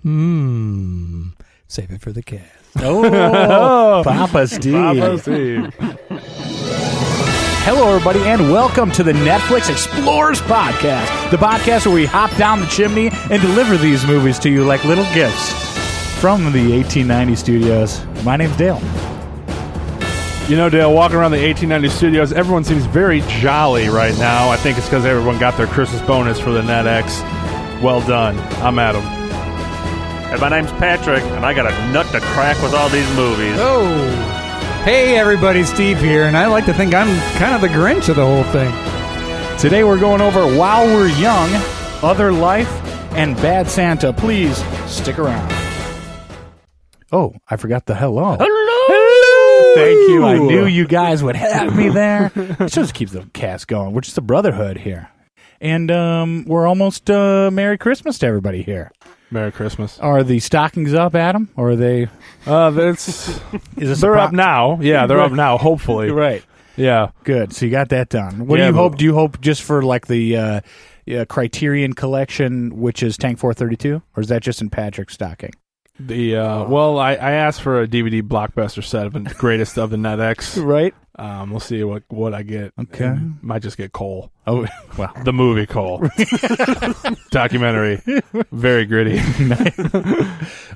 Save it for the cast. Oh, Papa Steve. Papa Steve. Hello, everybody, and welcome to the Netflix Explorers podcast, the podcast where we hop down the chimney and deliver these movies to you like little gifts from the 1890 studios. My name's Dale. You know, Dale, walking around the 1890 studios, everyone seems very jolly right now. I think it's because everyone got their Christmas bonus for the NetX. Well done. I'm Adam. And my name's Patrick, and I got a nut to crack with all these movies. Oh, hey everybody, Steve here, and I like to think I'm kind of the Grinch of the whole thing. Today we're going over While We're Young, Other Life, and Bad Santa. Please stick around. Oh, I forgot the hello. Hello! Thank you. I knew you guys would have me there. It just keeps the cast going. We're just a brotherhood here. And we're almost Merry Christmas to everybody here. Merry Christmas. Are the stockings up, Adam? Or are they... They're up now. Yeah, they're up now, hopefully. Right. Yeah. Good. So you got that done. What do you hope? Do you hope just for like the Criterion collection, which is Tank 432? Or is that just in Patrick's stocking? Well, I asked for a DVD blockbuster set of the greatest of the NetX. Right. We'll see what I get. Okay. Might just get Cole. Oh, well. The movie Cole. Documentary. Very gritty.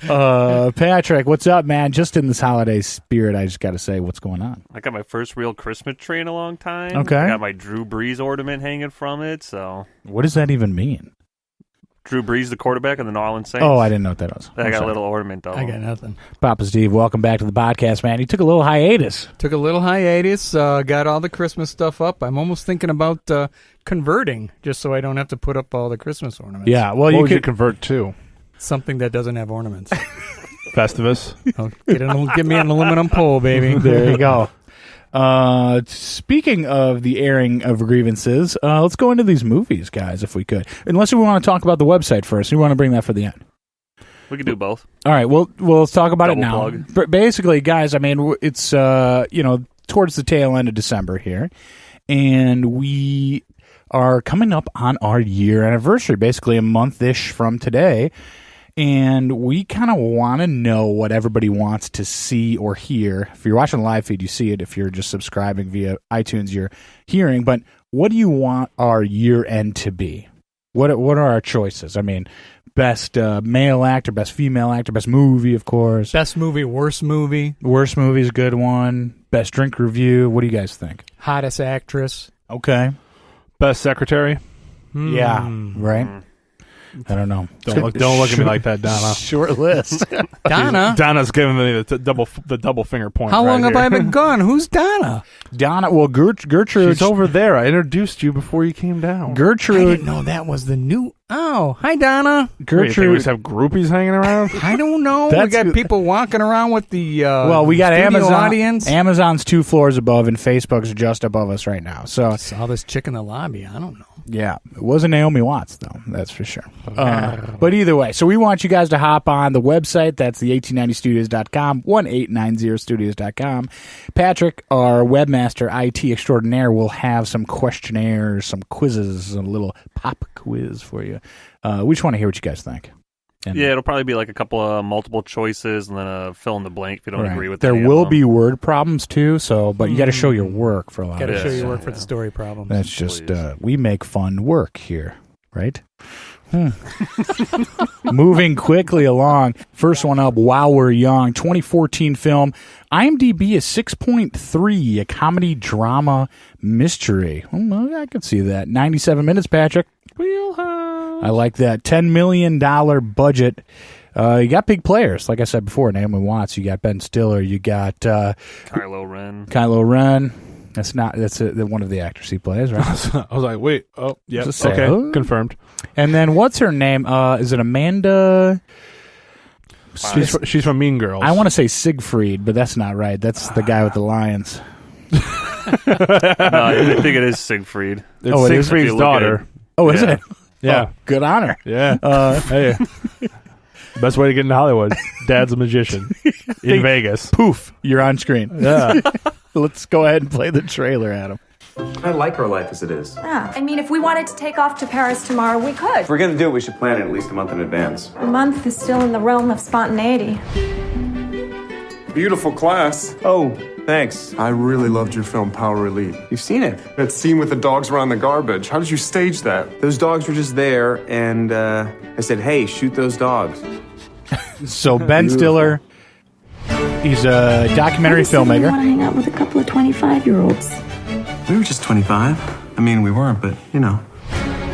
Patrick, what's up, man? Just in this holiday spirit, I just got to say, what's going on? I got my first real Christmas tree in a long time. Okay. I got my Drew Brees ornament hanging from it, so... What does that even mean? Drew Brees, the quarterback of the New Orleans Saints. Oh, I didn't know what that was. I got a little ornament, though. I got nothing. Papa Steve, welcome back to the podcast, man. You took a little hiatus. Took a little hiatus, got all the Christmas stuff up. I'm almost thinking about converting, just so I don't have to put up all the Christmas ornaments. Yeah, well, What you would you could convert to? Something that doesn't have ornaments. Festivus? Give me an aluminum pole, baby. There you go. Speaking of the airing of grievances, let's go into these movies, guys, if we could. Unless we want to talk about the website first. We want to bring that for the end. We can do both. All right, well, let's talk about Double it now. plug. But basically, guys, I mean, it's, towards the tail end of December here, and we are coming up on our year anniversary, basically a month-ish from today. And we kind of want to know what everybody wants to see or hear. If you're watching the live feed, you see it. If you're just subscribing via iTunes, you're hearing. But what do you want our year end to be? What are our choices? I mean, best male actor, best female actor, best movie, of course. Best movie, worst movie. Worst movie is a good one. Best drink review. What do you guys think? Hottest actress. Okay. Best secretary? Yeah, right? I don't know. Don't look at me like that, Donna. Short list. Donna? Donna's giving me the double finger point. How long right have I here. been gone? Who's Donna? Donna, well, Gertrude. She's over there. I introduced you before you came down. I Gertrude. didn't know that was the new... Oh, hi, Donna. What do you think, we Gertrude. just have groupies hanging around? I don't know. We That's got good. people walking around with the Well, we got studio Amazon. audience. Amazon's 2 floors above, and Facebook's just above us right now. So, Saw this chick in the lobby. I don't know. yeah, it wasn't Naomi Watts, though. That's for sure. But either way, so we want you guys to hop on the website. That's the 1890studios.com, 1890studios.com. Patrick, our webmaster, IT extraordinaire, will have some questionnaires, some quizzes, a little pop quiz for you. We just want to hear what you guys think. And Yeah, it'll probably be like a couple of multiple choices and then a fill in the blank if you don't right. agree with There any of will them. be word problems, too, but you got to show your work for a lot Got of to this. show you work yeah. for the story problems. That's just, Please. we make fun work here, right? Moving quickly along. First one up, While We're Young, 2014 film. IMDb is 6.3, a comedy drama mystery. Well, I could see that. 97 minutes, Patrick. I like that. $10 million budget. You got big players, like I said before. Naomi Watts. You got Ben Stiller. You got Kylo Ren. Kylo Ren. That's one of the actors he plays, right? I was like, wait. Oh, yeah. Just say, Okay. oh. Confirmed. And then what's her name? Is it Amanda? She's from Mean Girls. I want to say Siegfried, but that's not right. That's the guy with the lions. No, I think it is Siegfried. It's Oh, it is? If you Siegfried's look daughter. at it. Oh, is Yeah. it? Yeah. Oh, good honor. Yeah. Hey. Best way to get into Hollywood. Dad's a magician in Vegas. Poof, you're on screen. Yeah. Let's go ahead and play the trailer, Adam. I like our life as it is. Yeah. I mean, if we wanted to take off to Paris tomorrow, we could. If we're gonna do it, we should plan it at least a month in advance. A month is still in the realm of spontaneity. Beautiful class. Oh, thanks. I really loved your film, Power Elite. You've seen it. That scene with the dogs around the garbage. How did you stage that? Those dogs were just there, and I said, hey, shoot those dogs. So Ben Stiller, he's a documentary filmmaker. I want to hang out with a couple of 25-year-olds. We were just 25. I mean, we weren't, but, you know.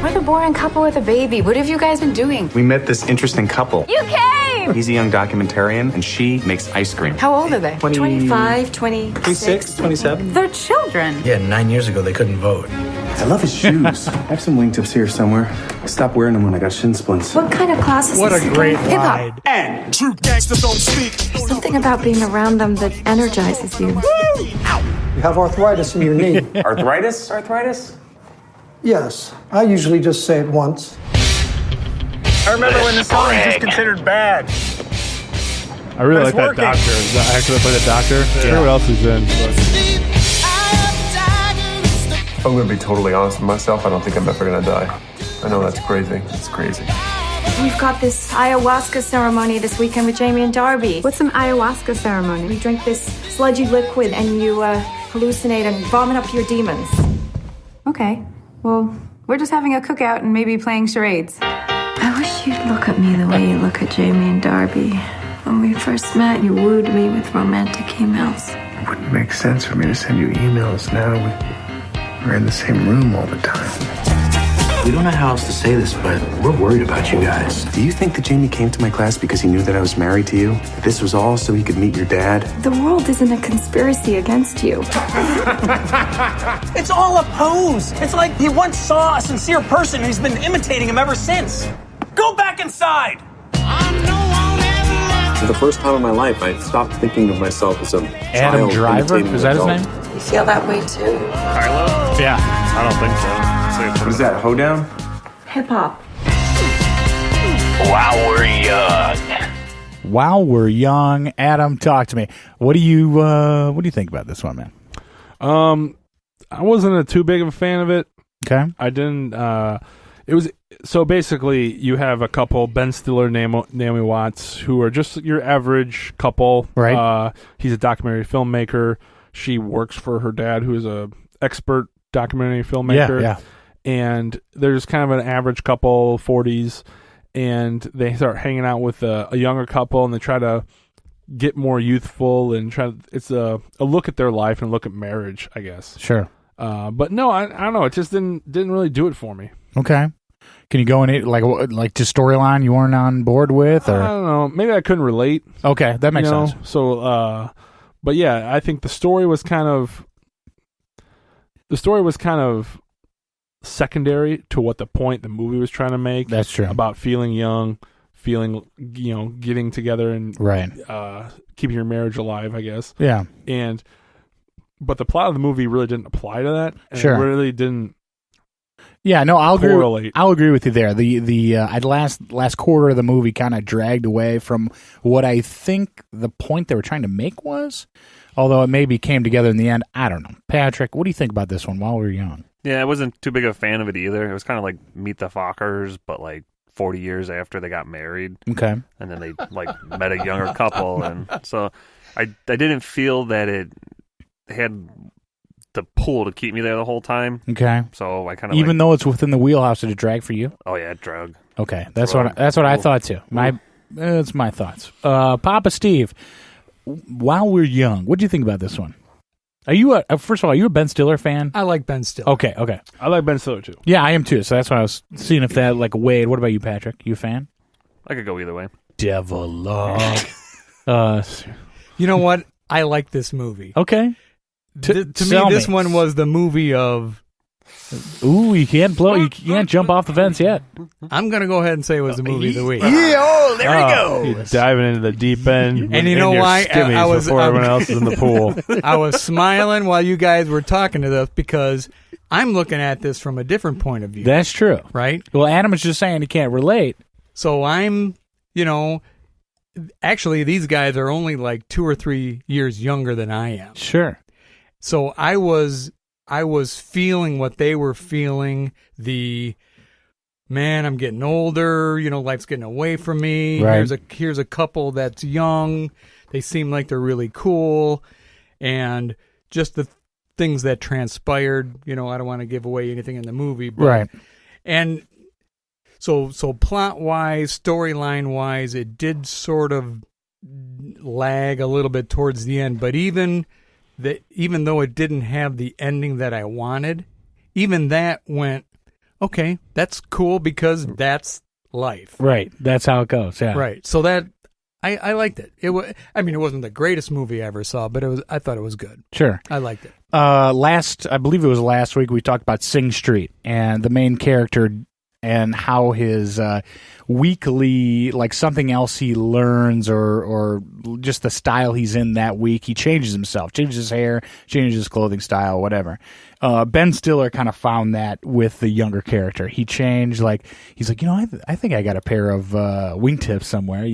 We're the boring couple with a baby. What have you guys been doing? We met this interesting couple. You came! He's a young documentarian, and she makes ice cream. How old are they? 25, 26. 27. They're children. Yeah, 9 years ago they couldn't vote. I love his shoes. I have some wingtips here somewhere. I stopped wearing them when I got shin splints. What kind of class is What this a great again? ride. And true gangsters don't speak. There's something about being around them that energizes you. You have arthritis in your knee. Arthritis? Arthritis? Yes, I usually just say it once. I remember when the song was just considered bad. I really like It's that working. doctor. The actor that played the doctor. I forget what else he's in. If I'm gonna be totally honest with myself, I don't think I'm ever gonna die. I know that's crazy. It's crazy. We've got this ayahuasca ceremony this weekend with Jamie and Darby. What's an ayahuasca ceremony? You drink this sludgy liquid and you hallucinate and vomit up your demons. Okay. Well, we're just having a cookout and maybe playing charades. I wish you'd look at me the way you look at Jamie and Darby. When we first met, you wooed me with romantic emails. It wouldn't make sense for me to send you emails now. We're in the same room all the time. We don't know how else to say this, but we're worried about you guys. Do you think that Jamie came to my class because he knew that I was married to you? That this was all so he could meet your dad? The world isn't a conspiracy against you. It's all a pose. It's like he once saw a sincere person and he's been imitating him ever since. Go back inside. For the first time in my life, I stopped thinking of myself as a Adam child Driver? imitating Is an that his adult. name? You feel that way too? Kylo? Yeah. I don't think so. What is that, hoedown? Hip hop. While we're young, Adam, talk to me. What do you think about this one, man? I wasn't too big of a fan of it. Okay. I didn't. It was so basically you have a couple, Ben Stiller, Naomi Watts, who are just your average couple. Right. He's a documentary filmmaker. She works for her dad, who is a expert documentary filmmaker. Yeah. And they're just kind of an average couple, 40s, and they start hanging out with a younger couple, and they try to get more youthful and it's a look at their life and a look at marriage, I guess. Sure. But no, I don't know. It just didn't really do it for me. Okay. Can you go in it like just storyline you weren't on board with, or I don't know. Maybe I couldn't relate. okay, that makes sense. So, but yeah, I think the story was kind of secondary to what the point the movie was trying to make. That's true. About feeling young, getting together and Right. Keeping your marriage alive, I guess. Yeah. But the plot of the movie really didn't apply to that. And Sure. It really didn't. Yeah, no, I'll correlate. agree. I'll agree with you there. The last quarter of the movie kind of dragged away from what I think the point they were trying to make was. Although it maybe came together in the end. I don't know. Patrick, what do you think about this one? While we were young. Yeah, I wasn't too big of a fan of it either. It was kind of like Meet the Fockers, but like 40 years after they got married. Okay. And then they met a younger couple, and so I didn't feel that it had the pull to keep me there the whole time. Okay. So I kind of even though it's within the wheelhouse, did it drag for you? Oh yeah, drug. Okay, that's what I thought too. That's my thoughts. Papa Steve, while we're young, what do you think about this one? Are you first of all, are you a Ben Stiller fan? I like Ben Stiller. Okay. I like Ben Stiller too. Yeah, I am too. So that's why I was seeing if that weighed. What about you, Patrick? You a fan? I could go either way. Devil love. You know what? I like this movie. Okay. To me, this one was the movie of. Ooh, you can't jump off the fence yet. I'm gonna go ahead and say it was the movie of the week. There he goes. You're diving into the deep end. And you know your why? skimmies I was before everyone else is in the pool. I was smiling while you guys were talking to this because I'm looking at this from a different point of view. That's true. Right? Well, Adam is just saying he can't relate. So I'm, actually these guys are only like 2 or 3 years younger than I am. Sure. So I was I was feeling what they were feeling. Man, I'm getting older. Life's getting away from me. Right. Here's a couple that's young. They seem like they're really cool, and just the things that transpired. I don't want to give away anything in the movie, but, right? And so plot wise, storyline wise, it did sort of lag a little bit towards the end. But even though it didn't have the ending that I wanted, even that went. Okay, that's cool because that's life. Right. That's how it goes. Yeah. Right. So that I liked it. It wasn't the greatest movie I ever saw, but I thought it was good. Sure. I liked it. I believe it was last week, we talked about Sing Street and the main character and how his weekly, like something else he learns or just the style he's in that week, he changes himself, changes his hair, changes his clothing style, whatever. Ben Stiller kind of found that with the younger character. He changed, he's like, I think I got a pair of wingtips somewhere,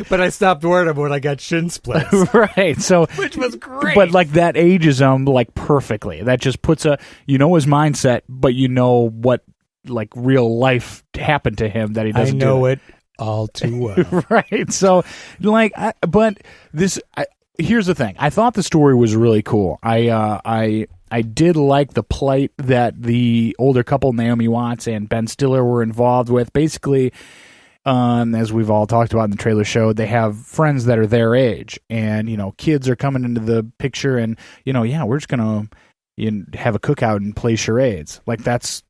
But I stopped wearing them when I got shin splints. Right. So, which was great. But that ages him perfectly. That just puts his mindset, but what real life happened to him that he doesn't I know it all too well. Right. So here's the thing. I thought the story was really cool. I did like the plight that the older couple, Naomi Watts and Ben Stiller, were involved with. Basically, as we've all talked about in the trailer show, they have friends that are their age, and kids are coming into the picture, and we're just gonna have a cookout and play charades. That's,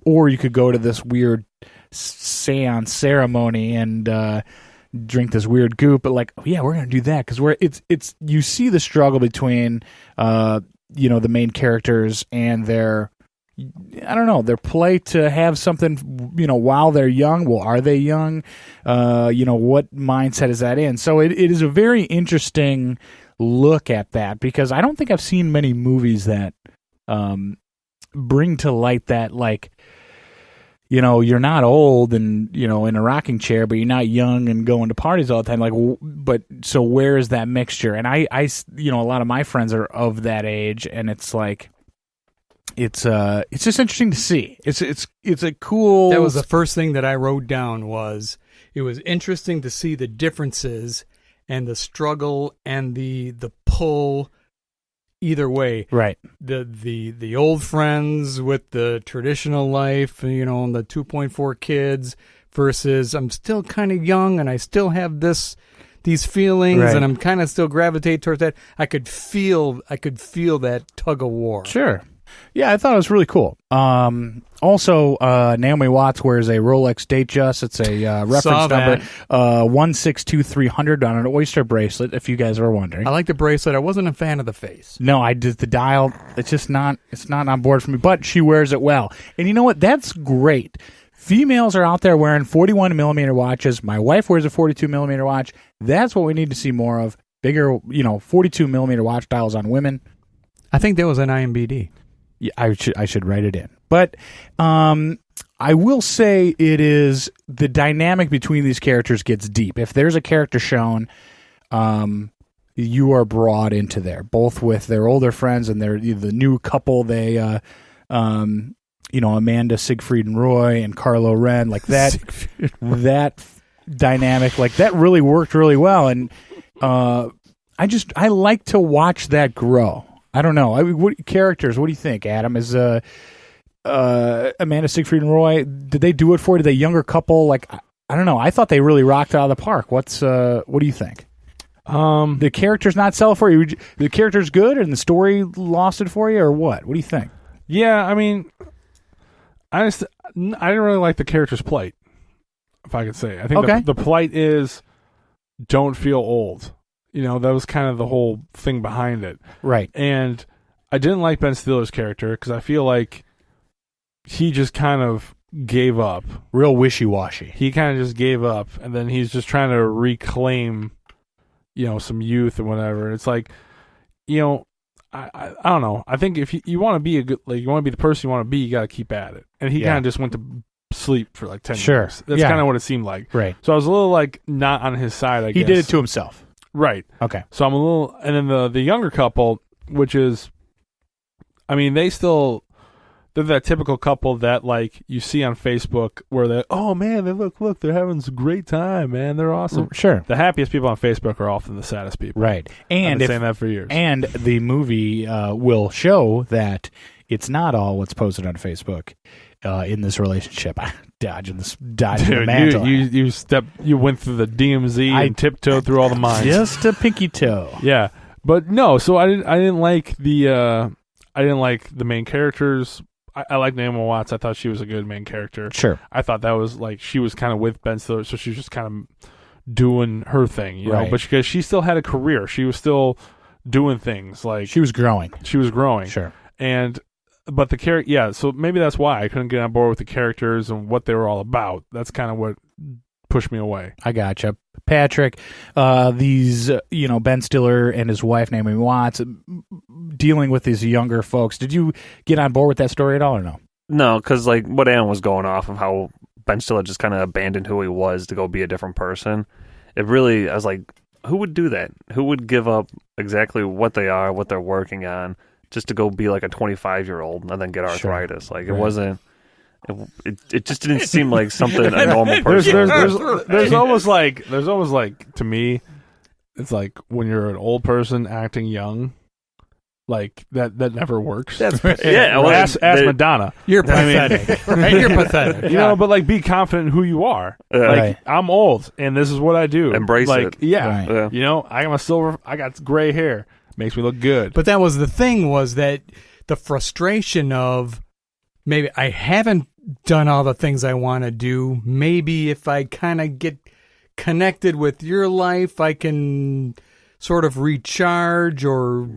or you could go to this weird seance ceremony and drink this weird goop. But we're gonna do that because it's you see the struggle between the main characters and their play to have something, while they're young. Well, are they young? What mindset is that in? So it is a very interesting look at that, because I don't think I've seen many movies that bring to light that, you're not old and, in a rocking chair, but you're not young and going to parties all the time. But so where is that mixture? And I a lot of my friends are of that age, and it's it's just interesting to see. It's a cool. That was the first thing that I wrote down. Was it was interesting to see the differences and the struggle and the pull. Either way, right? The old friends with the traditional life, and the 2.4 kids, versus I'm still kind of young and I still have these feelings, right, and I'm kind of still gravitate towards that. I could feel that tug of war. Sure. Yeah, I thought it was really cool. Also, Naomi Watts wears a Rolex Datejust. It's a reference number 162300 on an oyster bracelet, if you guys are wondering. I like the bracelet. I wasn't a fan of the face. No, I did the dial. It's not on board for me, but she wears it well. And you know what? That's great. Females are out there wearing 41mm watches. My wife wears a 42mm watch. That's what we need to see more of. Bigger, 42mm watch dials on women. I think that was an IMBD. Yeah, I should write it in. But I will say it is the dynamic between these characters gets deep. If there's a character shown, you are brought into there, both with their older friends and the new couple. They, Amanda Siegfried and Roy and Carlo Ren, that dynamic, that really worked really well. And I like to watch that grow. I don't know. What characters? What do you think, Adam? Is Amanda Siegfried and Roy? Did they do it for you? Did they younger couple? I don't know. I thought they really rocked out of the park. What do you think? The characters not sell for you? The character's good, and the story lost it for you, or what? What do you think? Yeah, I mean, I didn't really like the character's plight, if I could say. I think the plight is don't feel old. That was kind of the whole thing behind it. Right. And I didn't like Ben Stiller's character because I feel like he just kind of gave up. Real wishy-washy. He kind of just gave up, and then he's just trying to reclaim, some youth and whatever. It's I don't know. I think if you want to be you want to be the person you want to be, you got to keep at it. And he kind of just went to sleep for 10 years. That's kind of what it seemed like. Right. So I was a little not on his side, I guess. He did it to himself. Right. Okay. So I'm a little, and then the younger couple, which is, I mean, they're that typical couple that like you see on Facebook where they're, oh man, they look, they're having a great time, man. They're awesome. Sure. The happiest people on Facebook are often the saddest people. Right. And I've been saying that for years. And the movie will show that it's not all what's posted on Facebook in this relationship. Dodging the mantle. You went through the DMZ and tiptoed through all the mines. Just a pinky toe. Yeah. But no, so I didn't like the main characters. I like Naomi Watts. I thought she was a good main character. Sure. I thought that was like she was kind of with Ben Stiller, so she was just kind of doing her thing, you know. But because she still had a career, she was still doing things like she was growing. Sure. But the character, yeah. So maybe that's why I couldn't get on board with the characters and what they were all about. That's kind of what pushed me away. I gotcha. Patrick, these, Ben Stiller and his wife, Naomi Watts, dealing with these younger folks. Did you get on board with that story at all or no? No, because like what Alan was going off of how Ben Stiller just kind of abandoned who he was to go be a different person. I was like, who would do that? Who would give up exactly what they are, what they're working on, just to go be like a 25-year-old and then get arthritis? Sure. Like it wasn't. It just didn't seem like something a normal person. There's almost like to me, it's like when you're an old person acting young, like that never works. That's yeah. Well, ask Madonna. You're pathetic, right? You're pathetic. You know, but like be confident in who you are. Like I'm old and this is what I do. Embrace it. Yeah. Yeah. You know, I got gray hair. Makes me look good. But that was the thing, was that the frustration of maybe I haven't done all the things I want to do. Maybe if I kind of get connected with your life, I can sort of recharge or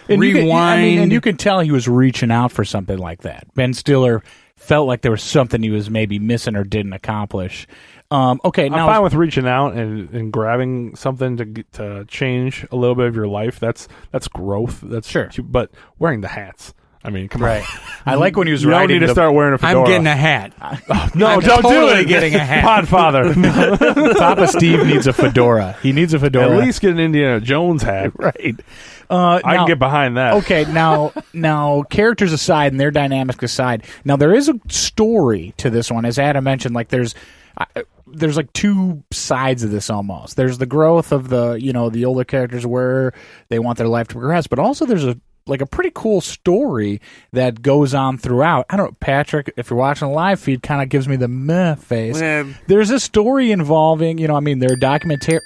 rewind. And you could tell he was reaching out for something like that. Ben Stiller felt like there was something he was maybe missing or didn't accomplish. Okay, now I'm fine with reaching out and grabbing something to change a little bit of your life. That's growth. That's sure. But wearing the hats. I mean, come on. I like when he was you riding. You don't need to start wearing a fedora. I'm getting a hat. No, I'm don't totally do it. Getting a hat. Podfather. Papa Steve needs a fedora. He needs a fedora. At least get an Indiana Jones hat. Right. I can get behind that. Okay, now characters aside and their dynamics aside, now there is a story to this one. As Adam mentioned, like there's like two sides of this almost. There's the growth of the older characters where they want their life to progress, but also there's a pretty cool story that goes on throughout. I don't know, Patrick, if you're watching a live feed, kind of gives me the meh face. Man. There's a story involving, there are documentary.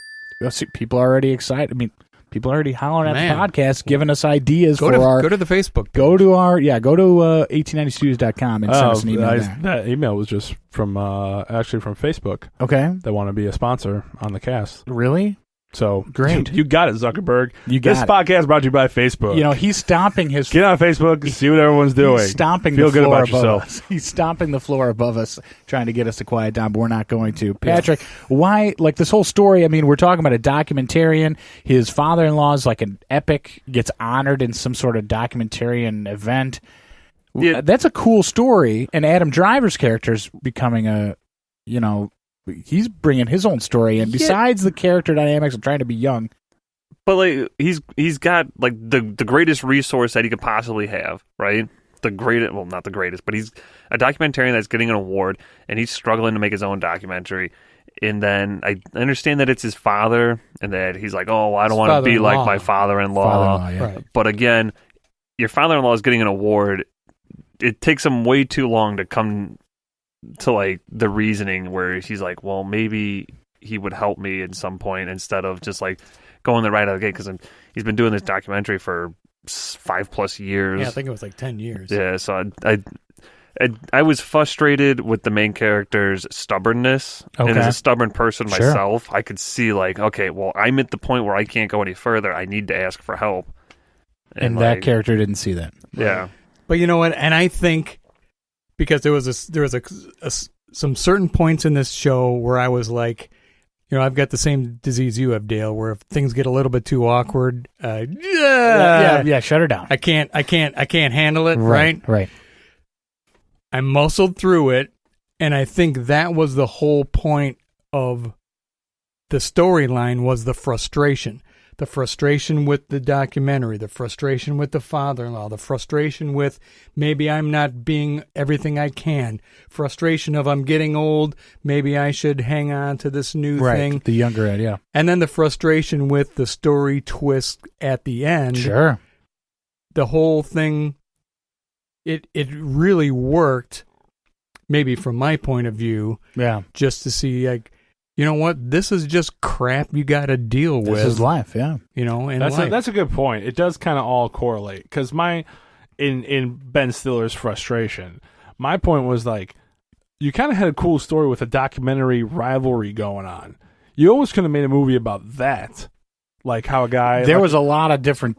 People are already excited. People are already hollering at the podcast, giving us ideas go to the Facebook page. Go to 1890studios.com and send us an email there. That email was just from actually from Facebook. Okay. They want to be a sponsor on the cast. Really? So great. You got it, Zuckerberg. This podcast brought to you by Facebook. He's stomping his... Get on Facebook, see what everyone's doing. He's stomping Feel the good floor about above yourself. us. He's stomping the floor above us, trying to get us to quiet down, but we're not going to. Patrick, why, like this whole story, we're talking about a documentarian. His father-in-law is like an epic, gets honored in some sort of documentarian event. Yeah. That's a cool story, and Adam Driver's character is becoming he's bringing his own story in, besides the character dynamics of trying to be young. But like he's got like the greatest resource that he could possibly have, right? Not the greatest, but he's a documentarian that's getting an award, and he's struggling to make his own documentary. And then I understand that it's his father, and that he's like, oh, I don't want to be like my father-in-law. Yeah. Right. But again, your father-in-law is getting an award. It takes him way too long to come to like the reasoning where he's like, well, maybe he would help me at some point instead of just like going the right out of the gate, because he's been doing this documentary for 5+ years. Yeah, I think it was like 10 years. Yeah, so I was frustrated with the main character's stubbornness. Okay. And as a stubborn person Sure. myself, I could see like, okay, well, I'm at the point where I can't go any further. I need to ask for help. And that character didn't see that. Yeah. But you know what? And I think because there was some certain points in this show where I was like, I've got the same disease you have, Dale, where if things get a little bit too awkward, shut her down. I can't handle it, right? Right. I muscled through it, and I think that was the whole point of the storyline, was the frustration. the frustration with the documentary, the frustration with the father-in-law, the frustration with maybe I'm not being everything I can, frustration of I'm getting old, maybe I should hang on to this new thing. The younger Ed, yeah. And then the frustration with the story twist at the end. Sure. The whole thing, it really worked, maybe from my point of view, just to see, like, you know what, this is just crap you got to deal with. This is life, yeah. You know, in that's life. That's a good point. It does kind of all correlate, because in Ben Stiller's frustration, my point was, like, you kind of had a cool story with a documentary rivalry going on. You almost could have made a movie about that. Like how a guy... There was a lot of different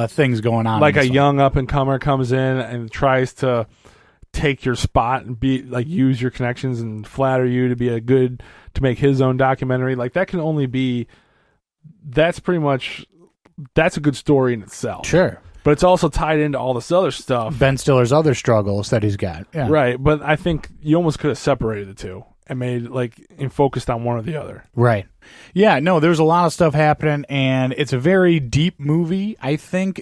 things going on. Like a young up-and-comer comes in and tries to take your spot and be like use your connections and flatter you to make his own documentary. Like that can only be... That's a good story in itself. Sure. But it's also tied into all this other stuff. Ben Stiller's other struggles that he's got. Yeah. Right, but I think you almost could have separated the two and made and focused on one or the other. Right. Yeah, no, there's a lot of stuff happening, and it's a very deep movie. I think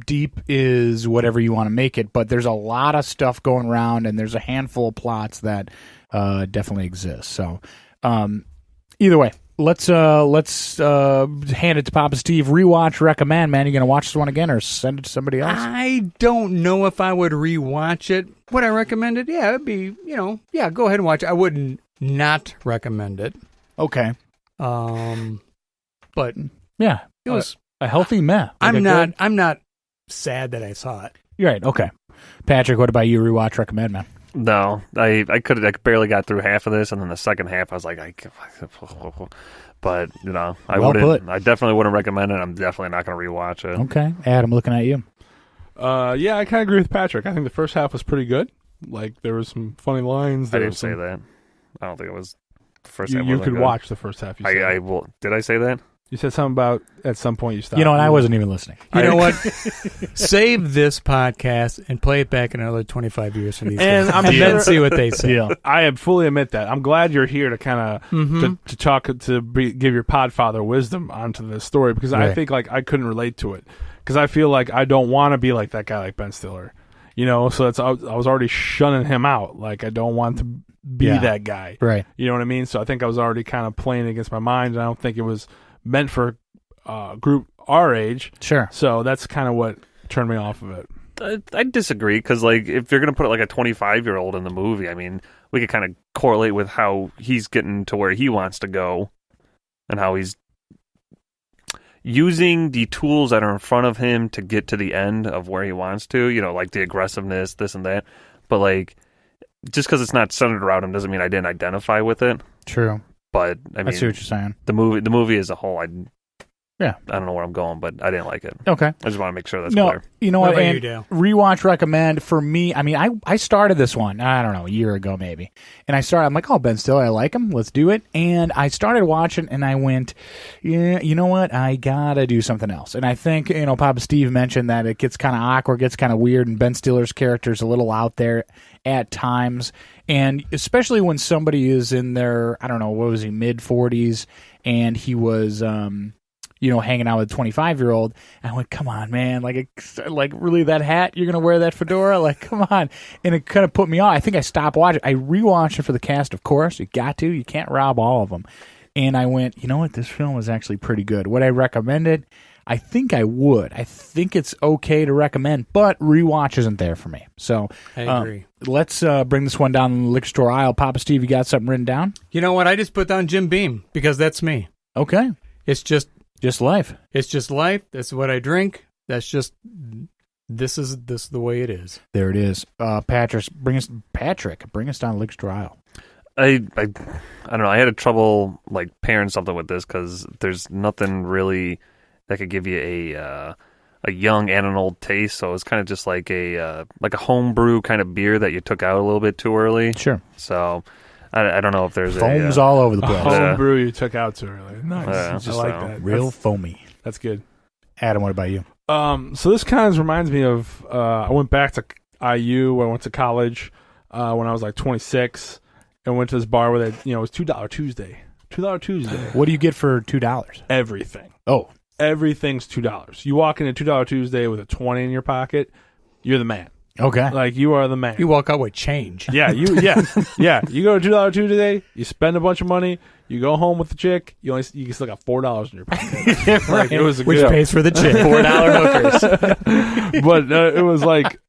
deep is whatever you want to make it, but there's a lot of stuff going around, and there's a handful of plots that definitely exist. So, either way, let's hand it to Papa Steve. Rewatch, recommend, man. You going to watch this one again or send it to somebody else? I don't know if I would rewatch it. Would I recommend it? Yeah, it'd be, go ahead and watch it. I wouldn't not recommend it. Okay. But yeah, it was a healthy meh. I'm not sad that I saw it. You're right. Okay. Patrick, what about you? Rewatch, recommend, man. No, I barely got through half of this, and then the second half I was like, but I definitely wouldn't recommend it. I'm definitely not going to rewatch it. Okay, Adam, looking at you. Yeah, I kind of agree with Patrick. I think the first half was pretty good. Like there was some funny lines. I didn't say that. I don't think it was the first half. You could good. watch the first half. I will. Did I say that? You said something about at some point you stopped. You know what? I wasn't even listening. You know what? Save this podcast and play it back in another 25 years from these guys. And then see what they say. Yeah. I fully admit that. I'm glad you're here to kind of to talk give your podfather wisdom onto this story, because I think I couldn't relate to it, because I feel like I don't want to be like that guy, like Ben Stiller. So I was already shunning him out. Like I don't want to be that guy. Right. You know what I mean? So I think I was already kind of playing against my mind, and I don't think it was meant for group our age. Sure. So that's kind of what turned me off of it. I disagree, because if you're going to put a 25-year-old in the movie, I mean, we could kind of correlate with how he's getting to where he wants to go and how he's using the tools that are in front of him to get to the end of where he wants to, like the aggressiveness, this and that. But just because it's not centered around him doesn't mean I didn't identify with it. True. But I mean, I see what you're saying. The movie as a whole, I don't know where I'm going, but I didn't like it. Okay. I just want to make sure that's clear. You know what? And rewatch, recommend for me. I mean, I started this one, I don't know, a year ago maybe. And I'm like, oh, Ben Stiller, I like him. Let's do it. And I started watching and I went, yeah, you know what? I got to do something else. And I think, Papa Steve mentioned that it gets kind of awkward, gets kind of weird, and Ben Stiller's character is a little out there at times. And especially when somebody is in their, I don't know, what was he, mid-40s, and he was, hanging out with a 25-year-old. I went, come on, man. Like really, that hat? You're going to wear that fedora? Like, come on. And it kind of put me off. I think I stopped watching. I rewatched it for the cast, of course. You got to. You can't rob all of them. And I went, you know what? This film is actually pretty good. Would I recommend it? I think I would. I think it's okay to recommend, but rewatch isn't there for me. So I agree. Let's bring this one down the liquor store aisle. Papa Steve, you got something written down? You know what? I just put down Jim Beam because that's me. Okay. It's just life. It's just life. That's what I drink. That's just this is the way it is. There it is. Patrick, bring us down the liquor store aisle. I don't know. I had trouble pairing something with this because there's nothing really that could give you a young and an old taste. So it's kind of just like a homebrew kind of beer that you took out a little bit too early. Sure. So I don't know if there's foams all over the place. Homebrew you took out too early. Nice. I like that. Real foamy. That's good. Adam, what about you? So this kind of reminds me of I went back to IU. I went to college when I was 26 and went to this bar where it was $2 Tuesday. $2 Tuesday. What do you get for $2? Everything. Oh. Everything's $2. You walk into $2 Tuesday with a 20 in your pocket, you're the man. Okay. Like, you are the man. You walk out with change. Yeah, You go to $2 Tuesday, you spend a bunch of money, you go home with the chick, you still got $4 in your pocket. Like, it was Which pays for the chick. $4 hookers. But it was like,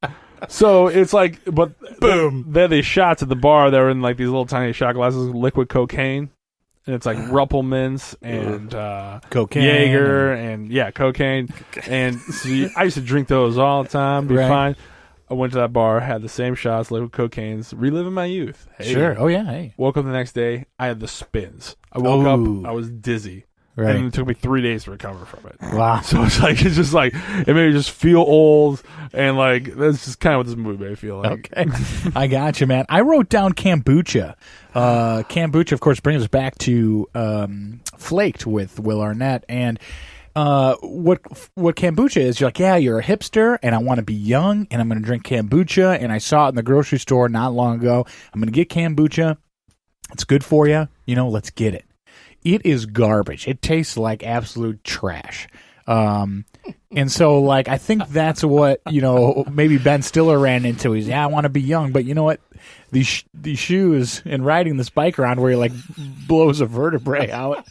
so it's like, but boom. They're these shots at the bar that were in like these little tiny shot glasses of liquid cocaine. And it's like Ruppelmans and cocaine, Jaeger, and cocaine. And so I used to drink those all the time, be fine. I went to that bar, had the same shots, liquid cocaines, reliving my youth. Hey. Sure. Oh, yeah. Hey. Woke up the next day, I had the spins. I woke up, I was dizzy. Right. And it took me 3 days to recover from it. Wow. So it's just like, it made me just feel old. And like, that's just kind of what this movie made me feel like. Okay. I got you, man. I wrote down kombucha. Kombucha, of course, brings us back to Flaked with Will Arnett. And what kombucha is, you're like, yeah, you're a hipster, and I want to be young, and I'm going to drink kombucha. And I saw it in the grocery store not long ago. I'm going to get kombucha. It's good for you. Let's get it. It is garbage. It tastes like absolute trash. And so, like, I think that's what, maybe Ben Stiller ran into. He's, I want to be young, but you know what? These shoes and riding this bike around where he, like, blows a vertebrae out,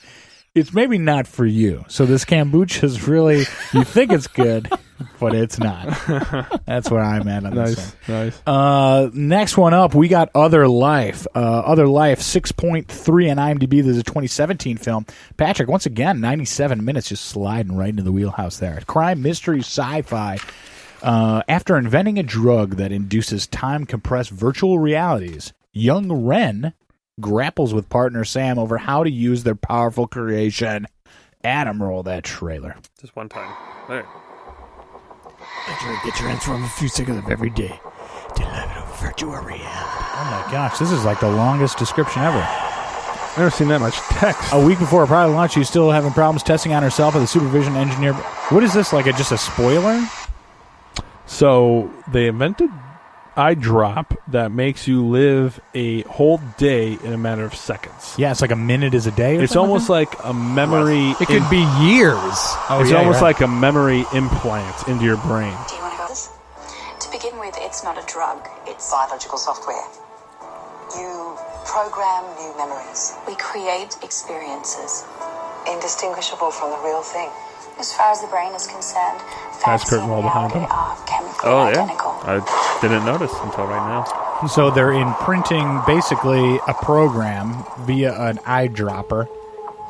it's maybe not for you. So this kombucha is really, you think it's good, but it's not. That's where I'm at on this one. Nice. Next one up, we got Other Life. Other Life, 6.3 on IMDb. This is a 2017 film. Patrick, once again, 97 minutes, just sliding right into the wheelhouse there. Crime, mystery, sci-fi. After inventing a drug that induces time-compressed virtual realities, young Ren grapples with partner Sam over how to use their powerful creation. Adam, roll that trailer. Just one time. All right. Get transform a few seconds of every day to live in a virtual reality. Oh my gosh, this is like the longest description ever. I've never seen that much text. A week before a product launch, she's still having problems testing on herself with a supervision engineer. What is this, like just a spoiler? So they invented eye drop that makes you live a whole day in a matter of seconds. Yeah, it's like a minute is a day. It's almost like a memory. It could be years. It's almost like a memory implant into your brain. Do you want to go this? To begin with, it's not a drug. It's biological software. You program new memories. We create experiences. Indistinguishable from the real thing. As far as the brain is concerned, That's curtain wall behind him. Oh, identical. I didn't notice until right now. So they're imprinting basically a program via an eyedropper,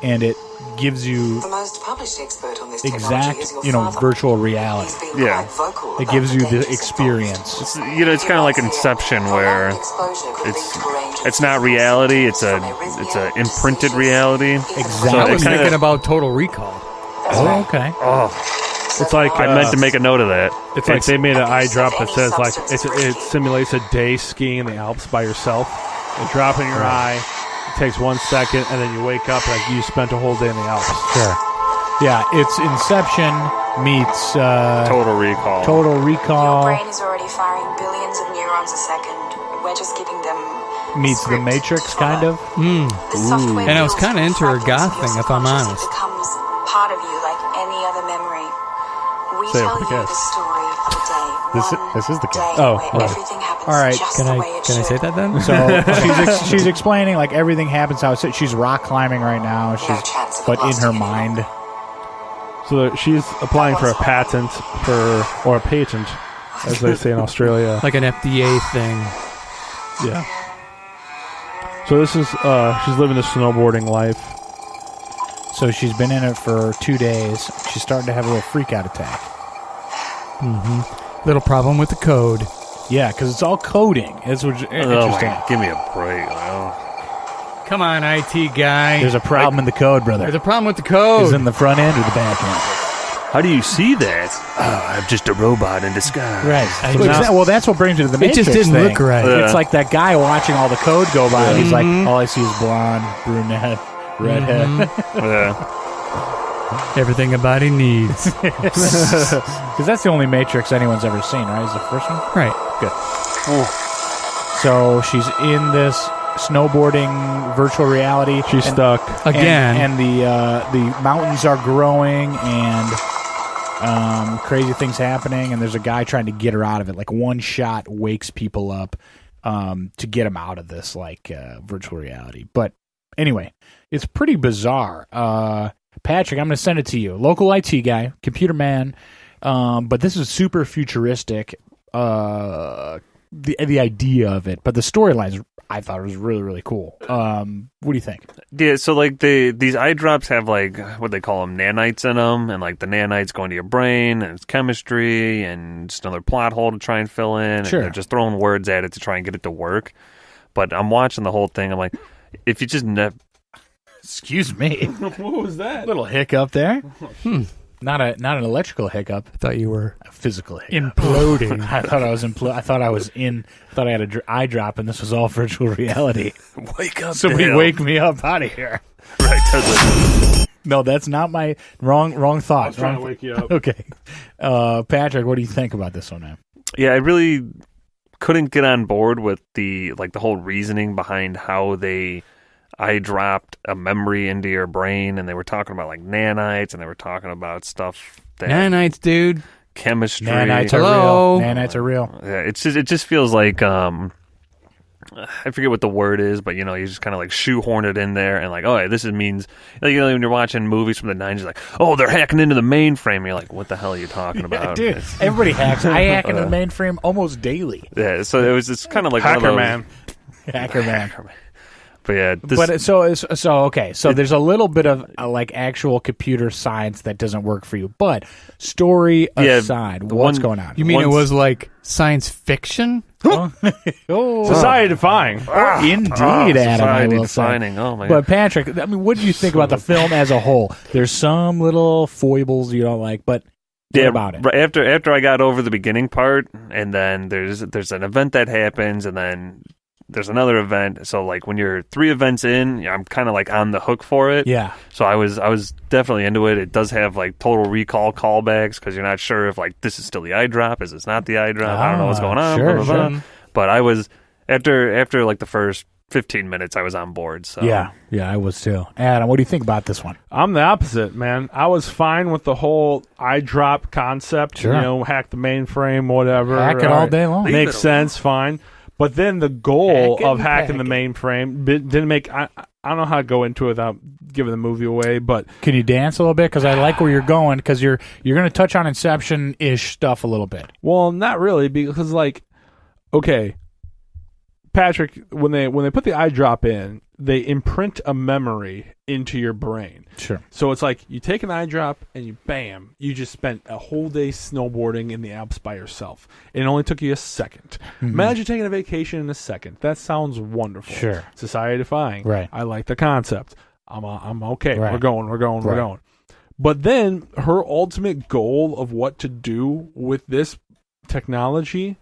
and it gives you the most published expert on this exact, is your father. Virtual reality. Yeah. It gives you the experience. It's, it's kind of like Inception, where it's not reality. It's a imprinted reality. Exactly. So I was thinking about Total Recall. Oh, okay. Oh, it's like I meant to make a note of that. It's like they made an eye drop that says like it simulates a day skiing in the Alps by yourself. They drop in your eye. It takes 1 second, and then you wake up like you spent a whole day in the Alps. Sure. Yeah, it's Inception meets Total Recall. Total Recall Your brain is already firing billions of neurons a second. We're just giving them meets The Matrix, kind of. And I was kind of into her goth thing, if I'm honest. Becomes part of you, like any other memory. We Say it tell for the you cast. the story of a day. This is the day case. Oh, where right. everything happens All right, just Can the I way it can I should. say that then? So she's explaining like everything happens how she's rock climbing right now. But in her mind. So she's applying for a patent or a patent, as they say in Australia. Like an FDA thing. Yeah. So this is she's living a snowboarding life. So she's been in it for 2 days. She's starting to have a little freak out attack. Little problem with the code. Yeah, because it's all coding. It's interesting. Give me a break. Oh. Come on, IT guy. There's a problem in the code, brother. There's a problem with the code. Is in the front end or the back end? How do you see that? I'm just a robot in disguise. Right. Well, that's what brings you to the Matrix. It just didn't thing. look right. It's like that guy watching all the code go by. And he's like, all I see is blonde, brunette, redhead. Yeah. Everything a body needs. Because that's the only Matrix anyone's ever seen, right? Is the first one? Right. Good. So she's in this snowboarding, virtual reality. She's stuck again, and the mountains are growing and crazy things happening. And there's a guy trying to get her out of it. Like one shot wakes people up to get them out of this virtual reality. But anyway, it's pretty bizarre. Patrick, I'm going to send it to you. Local IT guy, computer man. But this is super futuristic. The idea of it, but the storylines I thought was really, really cool. What do you think? Yeah, so like these eye drops have like what they call them, nanites in them, and like the nanites go into your brain, and it's chemistry, and just another plot hole to try and fill in. Sure. And they're just throwing words at it to try and get it to work. But I'm watching the whole thing. I'm like, if you just excuse me, what was that? Little hiccup there. Not an electrical hiccup. I thought you were a physical hiccup. Imploding. I thought I was I thought I had an eye drop, and this was all virtual reality. Wake up! Somebody wake me up out of here. Right. No, that's not my wrong thought. I was trying to wake you up. Okay, Patrick, what do you think about this one, man? Yeah, I really couldn't get on board with the whole reasoning behind how I dropped a memory into your brain, and they were talking about like nanites, and they were talking about stuff that nanites, dude. Chemistry. Nanites are real. Nanites are real. Yeah, it just feels like I forget what the word is, but you just kind of like shoehorn it in there, and like, oh, this means when you're watching movies from the 90s, like, oh, they're hacking into the mainframe. You're like, what the hell are you talking about? Dude, everybody hacks. I hack into the mainframe almost daily. Yeah, so it's kind of like Hacker one of those, Hacker man. But yeah, okay. So there's a little bit of like actual computer science that doesn't work for you. But story aside, what's going on? You mean it was like science fiction? Society defying. Indeed, Adam. I will defining. say. Oh my but God. Patrick, I mean, what do you think about the film as a whole? There's some little foibles you don't like, but what about it? Right after I got over the beginning part, and then there's an event that happens, and then there's another event. So like when you're 3 events in, I'm kind of like on the hook for it. Yeah. So I was definitely into it. It does have like Total Recall callbacks because you're not sure if like this is still the eye drop, is this not the eye drop? I don't know what's going on. Sure, blah, blah, blah. But I was after like the first 15 minutes, I was on board. So Yeah, I was too. Adam, what do you think about this one? I'm the opposite, man. I was fine with the whole eye drop concept. Sure. Hack the mainframe, whatever. Hack it all day long. Makes sense, fine. But then the goal of hacking the mainframe didn't make. I don't know how to go into it without giving the movie away. But can you dance a little bit? Because I like where you're going. Because you're going to touch on Inception-ish stuff a little bit. Well, not really, because like, okay, Patrick, when they put the eye drop in, they imprint a memory into your brain. Sure. So it's like you take an eye drop and you just spent a whole day snowboarding in the Alps by yourself. It only took you a second. Mm-hmm. Imagine taking a vacation in a second. That sounds wonderful. Sure. Society defying. Right. I like the concept. I'm okay. Right. We're going. But then her ultimate goal of what to do with this technology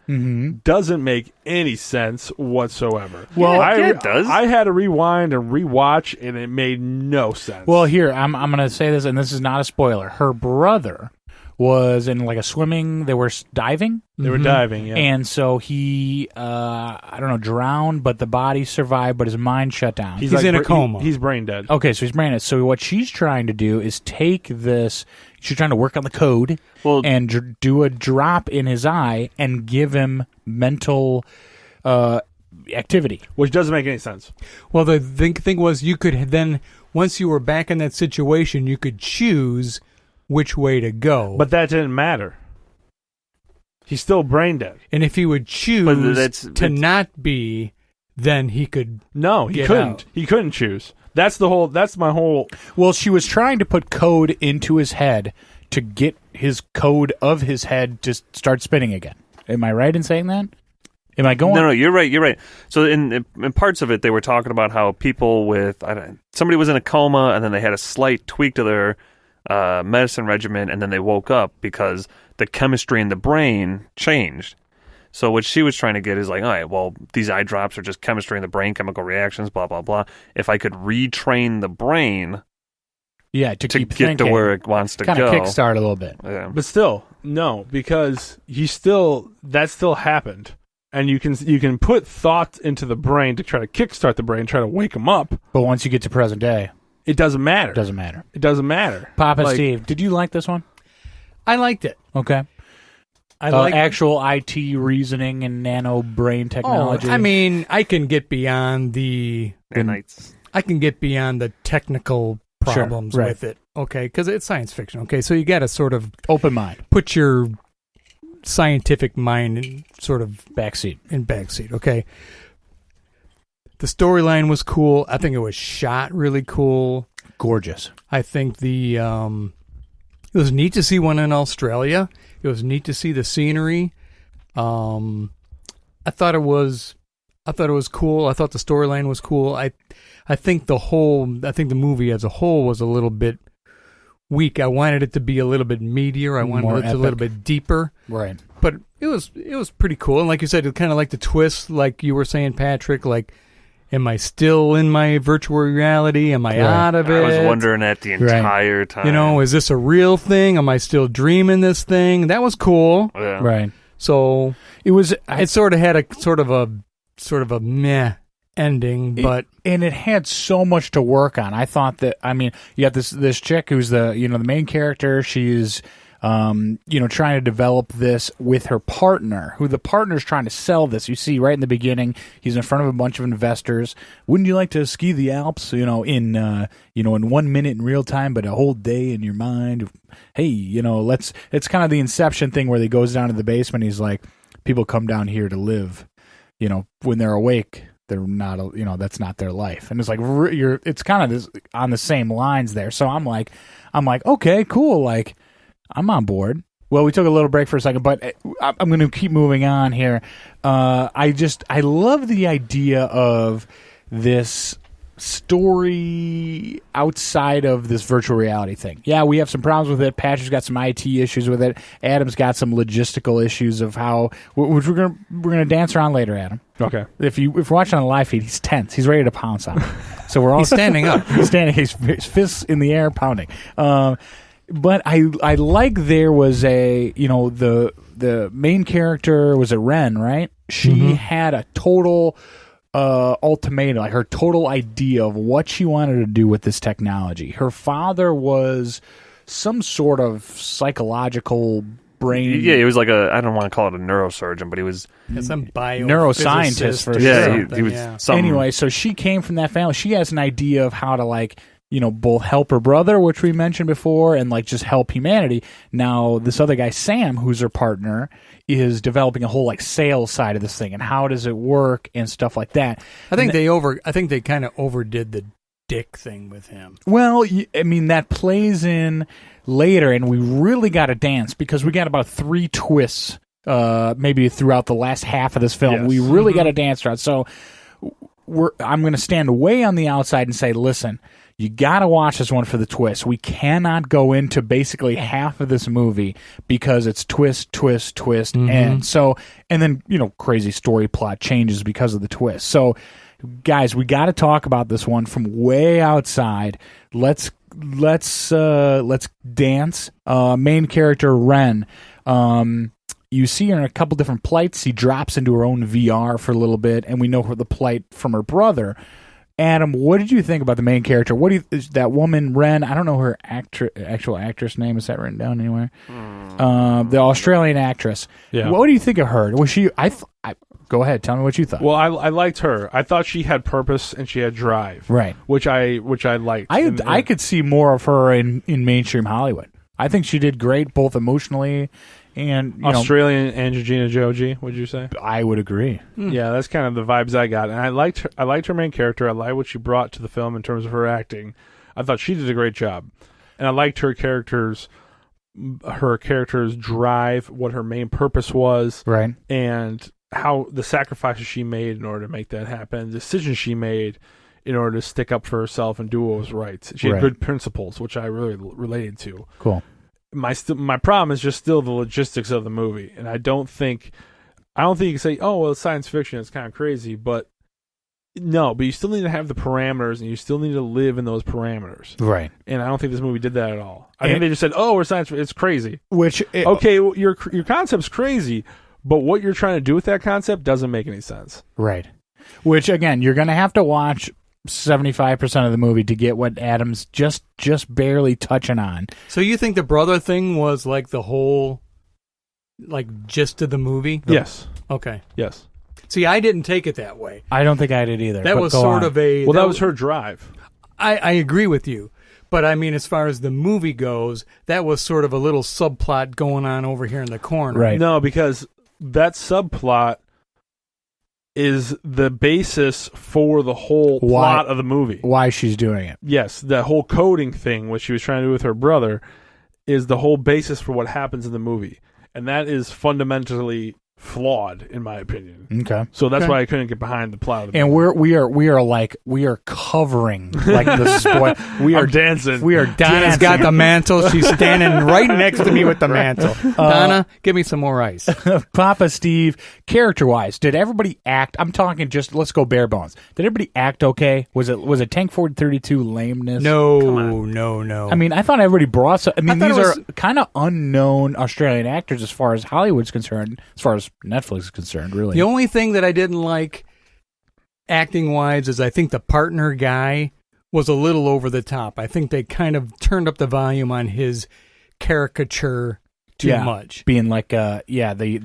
doesn't make any sense whatsoever. Well, it does. I had to rewind and rewatch, and it made no sense. Well, here, I'm going to say this, and this is not a spoiler. Her brother was in like a swimming, they were diving. They were diving, yeah. And so he, drowned, but the body survived, but his mind shut down. He's like in a coma. He's brain dead. Okay, so he's brain dead. So what she's trying to do is take this, she's trying to work on the code and do a drop in his eye and give him mental activity. Which doesn't make any sense. Well, the thing was you could then, once you were back in that situation, you could choose which way to go. But that didn't matter. He's still brain dead. And if he would choose to not be, then he could. No, he couldn't. Out. He couldn't choose. That's my whole. Well, she was trying to put code into his head to get his code of his head to start spinning again. Am I right in saying that? Am I going? No, you're right. So in parts of it, they were talking about how people with somebody was in a coma and then they had a slight tweak to their medicine regimen, and then they woke up because the chemistry in the brain changed. So what she was trying to get is like, all right, well, these eye drops are just chemistry in the brain, chemical reactions, blah, blah, blah. If I could retrain the brain to get thinking, to where it wants to kind go. of kickstart a little bit. Yeah. But still, no, because that still happened. and you can put thoughts into the brain to try to kickstart the brain, try to wake them up. But once you get to present day, it doesn't matter. It doesn't matter. Papa Steve, did you like this one? I liked it. Okay. I like actual IT reasoning and nano brain technology. I mean, I can get beyond nanites. I can get beyond the technical problems with it. Okay, because it's science fiction. Okay, so you got to sort of open mind, put your scientific mind in sort of backseat. Okay. The storyline was cool. I think it was shot really cool. Gorgeous. I think it was neat to see one in Australia. It was neat to see the scenery. I thought it was cool. I thought the storyline was cool. I think the movie as a whole was a little bit weak. I wanted it to be a little bit meatier. I wanted it a little bit deeper. Right. But it was pretty cool. And like you said, it kind of like the twist, like you were saying, Patrick, like, am I still in my virtual reality? Am I out of it? I was wondering that the entire time. You know, is this a real thing? Am I still dreaming this thing? That was cool. Yeah. Right. So it sort of had a sort of a meh ending, but and it had so much to work on. I thought that, I mean, you got this chick who's the main character. She's trying to develop this with her partner, who the partner's trying to sell this. You see right in the beginning, he's in front of a bunch of investors. Wouldn't you like to ski the Alps, in 1 minute in real time, but a whole day in your mind? Hey, it's kind of the Inception thing where he goes down to the basement. He's like, people come down here to live, when they're awake. They're not, that's not their life. And it's like, it's kind of this on the same lines there. So I'm like, okay, cool. Like, I'm on board. Well, we took a little break for a second, but I'm going to keep moving on here. I love the idea of this story outside of this virtual reality thing. Yeah, we have some problems with it. Patrick's got some IT issues with it. Adam's got some logistical issues of how, which we're gonna dance around later, Adam. Okay. If you're watching on the live feed, he's tense. He's ready to pounce on it. So we're all he's standing up. He's standing. His fists in the air, pounding. But I like there was the main character was a Ren, right? She had a total ultimatum, like her total idea of what she wanted to do with this technology. Her father was some sort of psychological brain. Yeah, he was like I don't want to call it a neurosurgeon, but he was some neuroscientist for sure. Sure. He was something. Anyway, so she came from that family. She has an idea of how to both help her brother, which we mentioned before, and just help humanity. Now, this other guy, Sam, who's her partner, is developing a whole sales side of this thing and how does it work and stuff like that. I think they kind of overdid the dick thing with him. Well, I mean, that plays in later, and we really got to dance because we got about 3 twists maybe throughout the last half of this film. Yes. We really got to dance throughout. So I'm going to stand way on the outside and say, listen, you got to watch this one for the twist. We cannot go into basically half of this movie because it's twist, twist, twist. And then, crazy story plot changes because of the twist. So, guys, we got to talk about this one from way outside. Let's dance. Main character, Ren. You see her in a couple different plights. She drops into her own VR for a little bit, and we know the plight from her brother. Adam, what did you think about the main character? Is that woman, Ren? I don't know her actual actress name. Is that written down anywhere? The Australian actress. Yeah. What do you think of her? Was she? Go ahead. Tell me what you thought. Well, I liked her. I thought she had purpose and she had drive. Right. Which I liked. I could see more of her in mainstream Hollywood. I think she did great, both emotionally and Australian Angelina Jolie. Would you say? I would agree. Yeah, that's kind of the vibes I got, and I liked her main character. I liked what she brought to the film in terms of her acting. I thought she did a great job, and I liked her character's drive, what her main purpose was, right, and how the sacrifices she made in order to make that happen, the decisions she made in order to stick up for herself and do what was right. She had good principles, which I really related to. Cool. My problem is just still the logistics of the movie, and I don't think you can say, oh, well, it's science fiction, it's kind of crazy, but no, but you still need to have the parameters, and you still need to live in those parameters, right? And I don't think this movie did that at all. I think they just said, oh, we're science fiction, it's crazy. Okay, well, your concept's crazy, But what you're trying to do with that concept doesn't make any sense. Right. Which, again, you're going to have to watch 75% of the movie to get what Adam's just barely touching on. So you think the brother thing was like the whole gist of the movie? Yes. Okay. Yes. See, I didn't take it that way. I don't think I did either. That was sort of a... Well, that was her drive. I agree with you. But, I mean, as far as the movie goes, that was sort of a little subplot going on over here in the corner. Right. No, because that subplot is the basis for the whole plot of the movie. Why she's doing it. Yes, that whole coding thing, which she was trying to do with her brother, is the whole basis for what happens in the movie. And that is fundamentally flawed, in my opinion. Okay. So that's why I couldn't get behind the plot of the and movie. we are covering like the spoil. We are dancing. We are Donna's dancing. got the mantle. She's standing right next to me with the mantle. Donna, give me some more ice. Papa Steve, character-wise, did everybody act? I'm talking just, let's go bare bones. Did everybody act okay? Was it Tank Ford 32 lameness? No. I mean, I thought everybody brought some. I mean, thought these it was- are kind of unknown Australian actors as far as Hollywood's concerned, as far as Netflix is concerned, really. The only thing that I didn't like acting-wise is I think the partner guy was a little over the top. I think they kind of turned up the volume on his caricature too much. Being like, the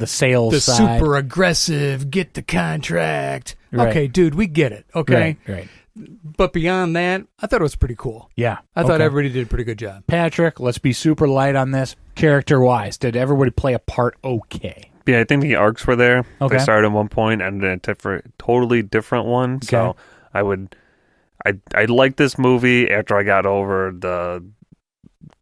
sales The side. super aggressive, get the contract. Right. Okay, dude, we get it. Okay. Right. But beyond that, I thought it was pretty cool. Yeah. I thought Okay. everybody did a pretty good job. Patrick, let's be super light on this. Character-wise, did everybody play a part okay? Yeah, I think the arcs were there. Okay. They started at one point and then a totally different one. Okay. So I liked this movie after I got over the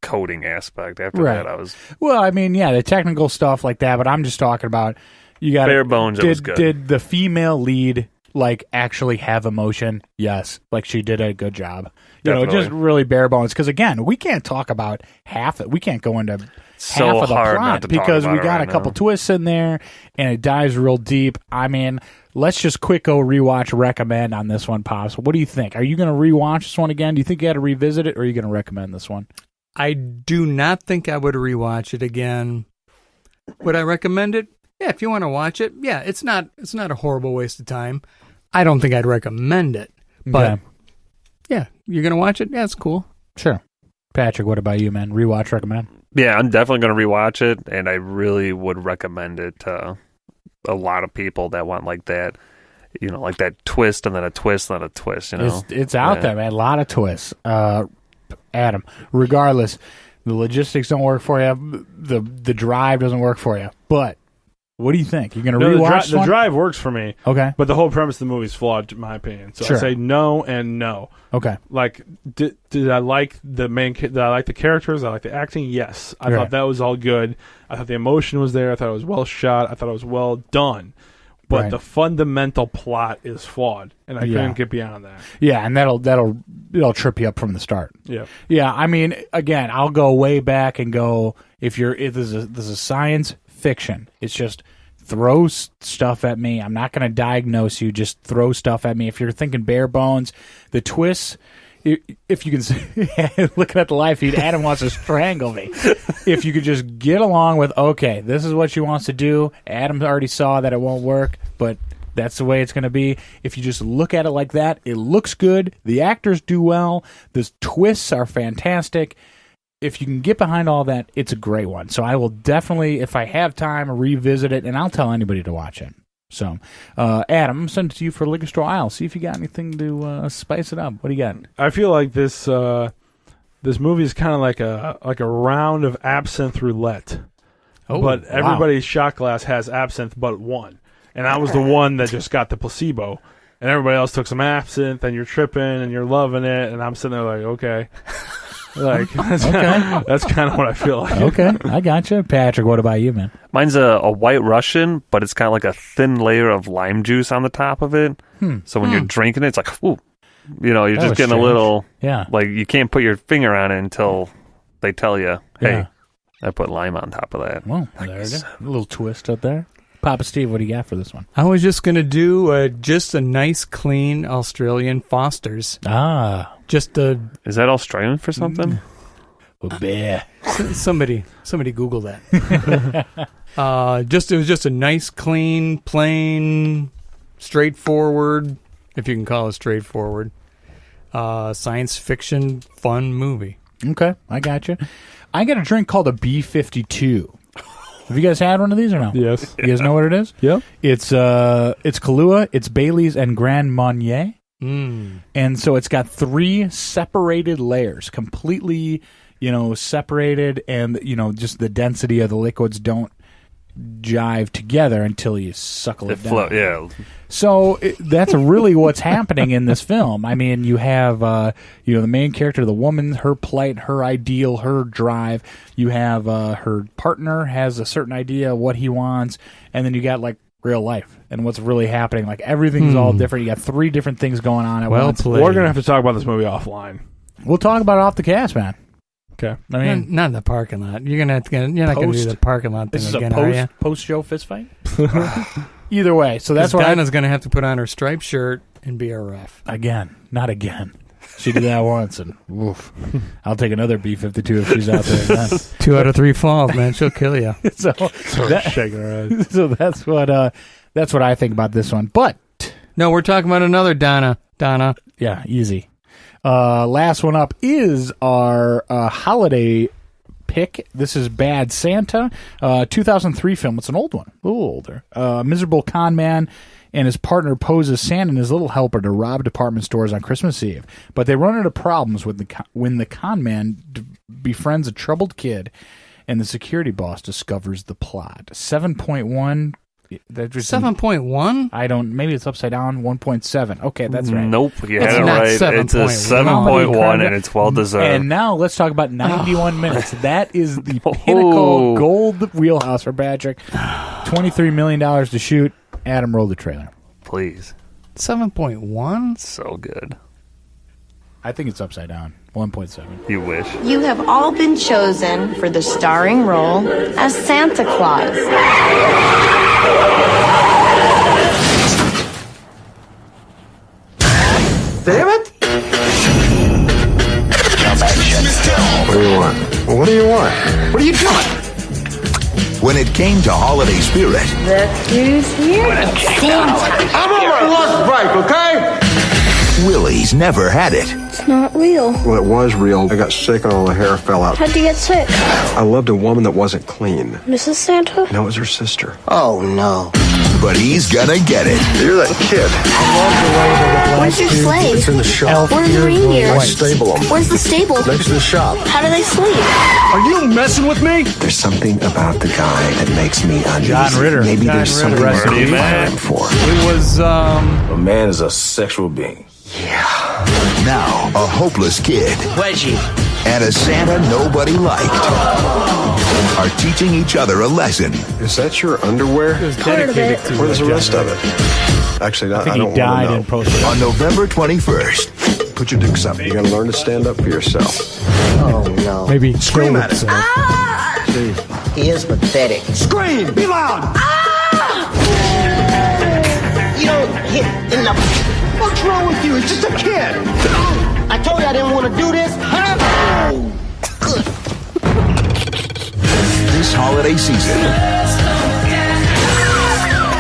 coding aspect. After Right. that, I was Well, I mean, yeah, the technical stuff like that, but I'm just talking about you got bare bones. It was good. Did the female lead actually have emotion? Yes, she did a good job. Definitely. Just really bare bones. Because again, we can't talk about half it. We can't go into So half of the hard plot not to talk because about we it got right a couple now. twists in there, and it dives real deep. I mean, let's just quick go rewatch, recommend on this one, Pops. What do you think? Are you going to rewatch this one again? Do you think you got to revisit it, or are you going to recommend this one? I do not think I would rewatch it again. Would I recommend it? Yeah, if you want to watch it, yeah, it's not a horrible waste of time. I don't think I'd recommend it, but Okay. yeah, you're gonna watch it. Yeah, it's cool. Sure. Patrick, what about you, man? Rewatch, recommend? Yeah, I'm definitely going to rewatch it, and I really would recommend it to a lot of people that want like that, like that twist and then a twist and then a twist. It's out there, man. A lot of twists. Adam, regardless, the logistics don't work for you. The drive doesn't work for you. But what do you think? You're going to rewatch the drive works for me. Okay. But the whole premise of the movie is flawed, in my opinion. So Sure. I say no and no. Okay. Did I like the did I like the characters? Did I like the acting? Yes. I thought that was all good. I thought the emotion was there. I thought it was well shot. I thought it was well done. But Right. the fundamental plot is flawed, and I couldn't get beyond that. Yeah, and it'll trip you up from the start. Yeah. Yeah, I mean, again, I'll go way back and go if this is science fiction. It's just throw stuff at me. I'm not going to diagnose you. Just throw stuff at me. If you're thinking bare bones, the twists. If you can see, looking at the live feed, Adam wants to strangle me. If you could just get along with, okay, this is what she wants to do. Adam already saw that it won't work, but that's the way it's going to be. If you just look at it like that, it looks good. The actors do well. The twists are fantastic. If you can get behind all that, it's a great one. So I will definitely, if I have time, revisit it, and I'll tell anybody to watch it. So, Adam, send it to you for Liquor Store Aisle. See if you got anything to spice it up. What do you got? I feel like this movie is kind of like a round of absinthe roulette. But everybody's shot glass has absinthe but one. And I was the one that just got the placebo. And everybody else took some absinthe, and you're tripping, and you're loving it. And I'm sitting there like, okay. That's kind of what I feel like. Okay, I gotcha. Patrick, what about you, man? Mine's a White Russian, but it's got like a thin layer of lime juice on the top of it. So when you're drinking it, it's like, ooh. You're just getting a little, like you can't put your finger on it until they tell you, hey, I put lime on top of that. Well, there it is. A little twist up there. Papa Steve, what do you got for this one? I was just gonna do just a nice, clean Australian Foster's. Ah, just a. Is that Australian for something? Bear. Somebody Google that. It was just a nice, clean, plain, straightforward, if you can call it straightforward, science fiction fun movie. Okay, I got you. I got a drink called a B-52. Have you guys had one of these or no? Yes. You guys know what it is? Yeah. It's Kahlua, it's Bailey's, and Grand Marnier. And so it's got 3 separated layers, completely, separated, and, just the density of the liquids don't jive together until you suckle it down. Yeah. So that's really what's happening in this film. I mean, you have the main character, the woman, her plight, her ideal, her drive. You have her partner has a certain idea of what he wants, and then you got like real life and what's really happening. Like everything's all different. You got 3 different things going on at once. We're gonna have to talk about this movie offline. We'll talk about it off the cast, man. Okay. I mean, not in the parking lot. You're not going to do the parking lot thing again, are you? This is a post-show fist fight? Either way. So that's why Dinah's going to have to put on her striped shirt and be a ref. Again. Not again. She did that once, and oof. I'll take another B-52 if she's out there again. 2 out of 3 falls, man. She'll kill you. So shaking her head. So that's what I think about this one. But no, we're talking about another Donna. Yeah, easy. Last one up is our holiday pick. This is Bad Santa, 2003 film. It's an old one, a little older. A miserable con man and his partner pose as Santa and his little helper to rob department stores on Christmas Eve. But they run into problems when the con man befriends a troubled kid and the security boss discovers the plot. 7.1. 7.1? I don't. Maybe it's upside down. 1.7. Okay, that's right. Nope, you had it right. It's a 7.1, and it's well deserved. And now let's talk about 91 minutes. That is the pinnacle gold wheelhouse for Patrick. $23 million to shoot. Adam, roll the trailer. Please. 7.1? So good. I think it's upside down. 1.7. You wish. You have all been chosen for the starring role as Santa Claus. Damn it! What do you want? Well, what do you want? What are you doing? When it came to holiday spirit, Look who's here. Santa. I'm on my lunch break, okay? Willie's never had it. It's not real. Well, it was real. I got sick and all the hair fell out. How'd you get sick? I loved a woman that wasn't clean. Mrs. Santa? No, it was her sister. Oh, no. But he's gonna get it. You're that kid. Where's your sleigh? It's in the shop. Where's the reindeer? I stable them. Where's the stable? Next to the shop. How do they sleep? Are you messing with me? There's something about the guy that makes me uneasy. John Ritter. Maybe John there's Ritter. something Rest more in peace. I'm for. It was, A man is a sexual being. Now, a hopeless kid Wedgie. and a Santa nobody liked are teaching each other a lesson. Is that your underwear? it was dedicated to Where's the John rest of Ritter. it? Actually, I think I don't he died want in to post. On November 21st, Put your dicks up. You gotta learn to stand up for yourself. Oh, no. Maybe Scream killed at it. himself. He is pathetic. Scream! Be loud! You don't hit in the... What's wrong with you? It's just a kid. I told you I didn't want to do this, huh? Good. this holiday season,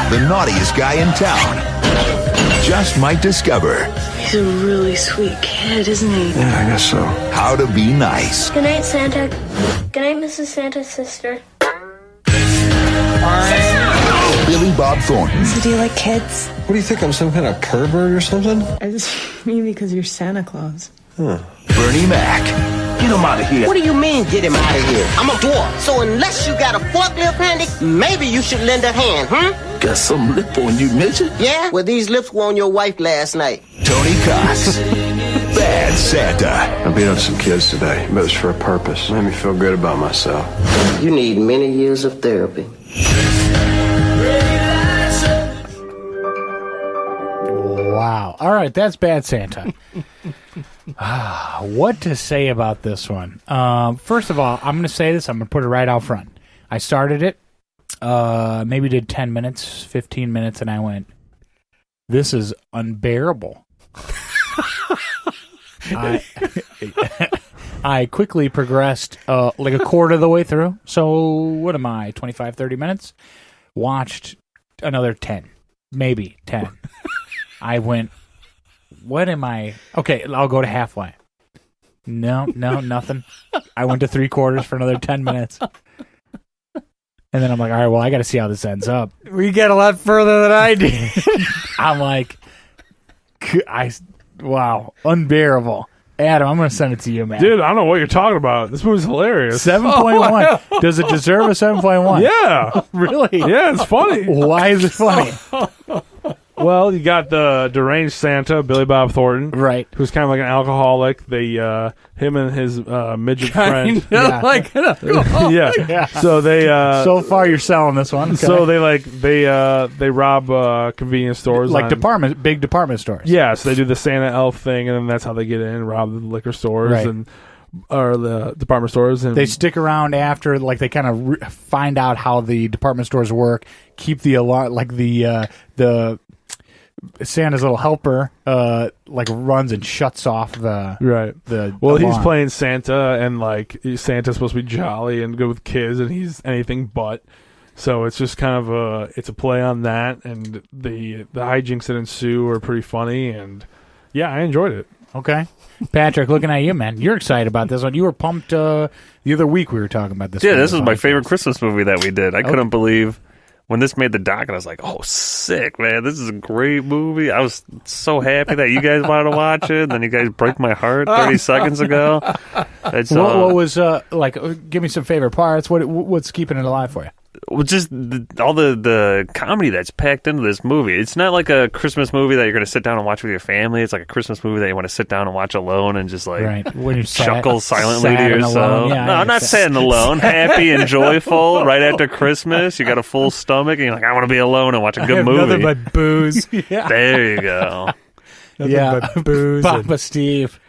the naughtiest guy in town just might discover He's a really sweet kid, isn't he? Yeah, I guess so. how to be nice. Good night, Santa. Good night, Mrs. Santa's sister. Billy Bob Thornton So do you like kids? What do you think? I'm some kind of pervert or something? I just mean because you're Santa Claus. Bernie Mac, Get him out of here. What do you mean, get him out of here? I'm a dwarf, so unless you got a forklift handy, maybe you should lend a hand, Got some lip on you, Mitchell? Yeah? Well, these lips were on your wife last night. Tony Cox, Bad Santa. I beat up some kids today, but it was for a purpose. It made me feel good about myself. You need many years of therapy. Wow. All right, that's Bad Santa. What to say about this one? First of all, I'm going to say this. I'm going to put it right out front. I started it, maybe did 10 minutes, 15 minutes, and I went, this is unbearable. I quickly progressed like a quarter of the way through. So what am I, 25, 30 minutes? Watched another 10, maybe 10. I went, what am I? Okay, I'll go to halfway. No, nothing. I went to 3/4 for another 10 minutes. And then I'm like, all right, well, I got to see how this ends up. We get a lot further than I did. I'm like, wow, unbearable. Adam, I'm going to send it to you, man. Dude, I don't know what you're talking about. This movie's hilarious. 7.1. Does it deserve a 7.1? Yeah. Really? Yeah, it's funny. Why is it funny? Well, you got the deranged Santa, Billy Bob Thornton, right? Who's kind of like an alcoholic. Him and his midget friend, like an alcoholic. yeah. So they. So far, you're selling this one. Okay. So they rob convenience stores, like big department stores. Yeah. So they do the Santa elf thing, and then that's how they get in, rob the liquor stores Right. or the department stores, and They stick around after, like they kind of find out how the department stores work. Keep the alarm, like the Santa's little helper, like runs and shuts off the He's alarm. playing Santa, and like Santa's supposed to be jolly and good with kids, and he's anything but. So it's just kind of a play on that, and the hijinks that ensue are pretty funny, and yeah, I enjoyed it. Okay, Patrick, looking at you, man, you're excited about this one. You were pumped the other week. We were talking about this. Yeah, this was my favorite Christmas movie that we did. I couldn't believe. When this made the docket, I was like, oh, sick, man. This is a great movie. I was so happy that you guys wanted to watch it. Then you guys broke my heart 30 seconds ago. What was, give me some favorite parts. What's keeping it alive for you? Well, just all the comedy that's packed into this movie. It's not like a Christmas movie that you're going to sit down and watch with your family. It's like a Christmas movie that you want to sit down and watch alone and just like when you're chuckle silently to yourself. Yeah, no, I'm not sad and alone. Happy and joyful right after Christmas. You got a full stomach and you're like, I want to be alone and watch a good movie. Nothing but booze. Yeah. There you go. Nothing but booze. Papa Steve.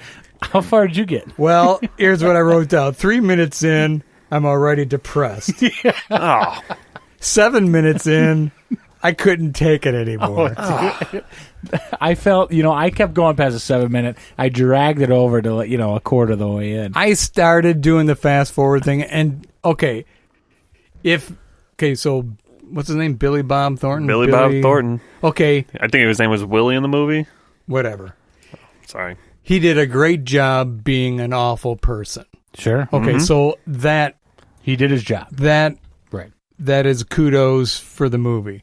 How far did you get? Well, here's what I wrote down. 3 minutes in, I'm already depressed. Oh. 7 minutes in, I couldn't take it anymore. I felt, I kept going past the 7 minute. I dragged it over to, a quarter of the way in. I started doing the fast forward thing, and so what's his name? Billy Bob Thornton? Billy Bob Thornton. Okay. I think his name was Willie in the movie. Whatever. Sorry. He did a great job being an awful person. Sure. Okay, so that... He did his job. That is kudos for the movie.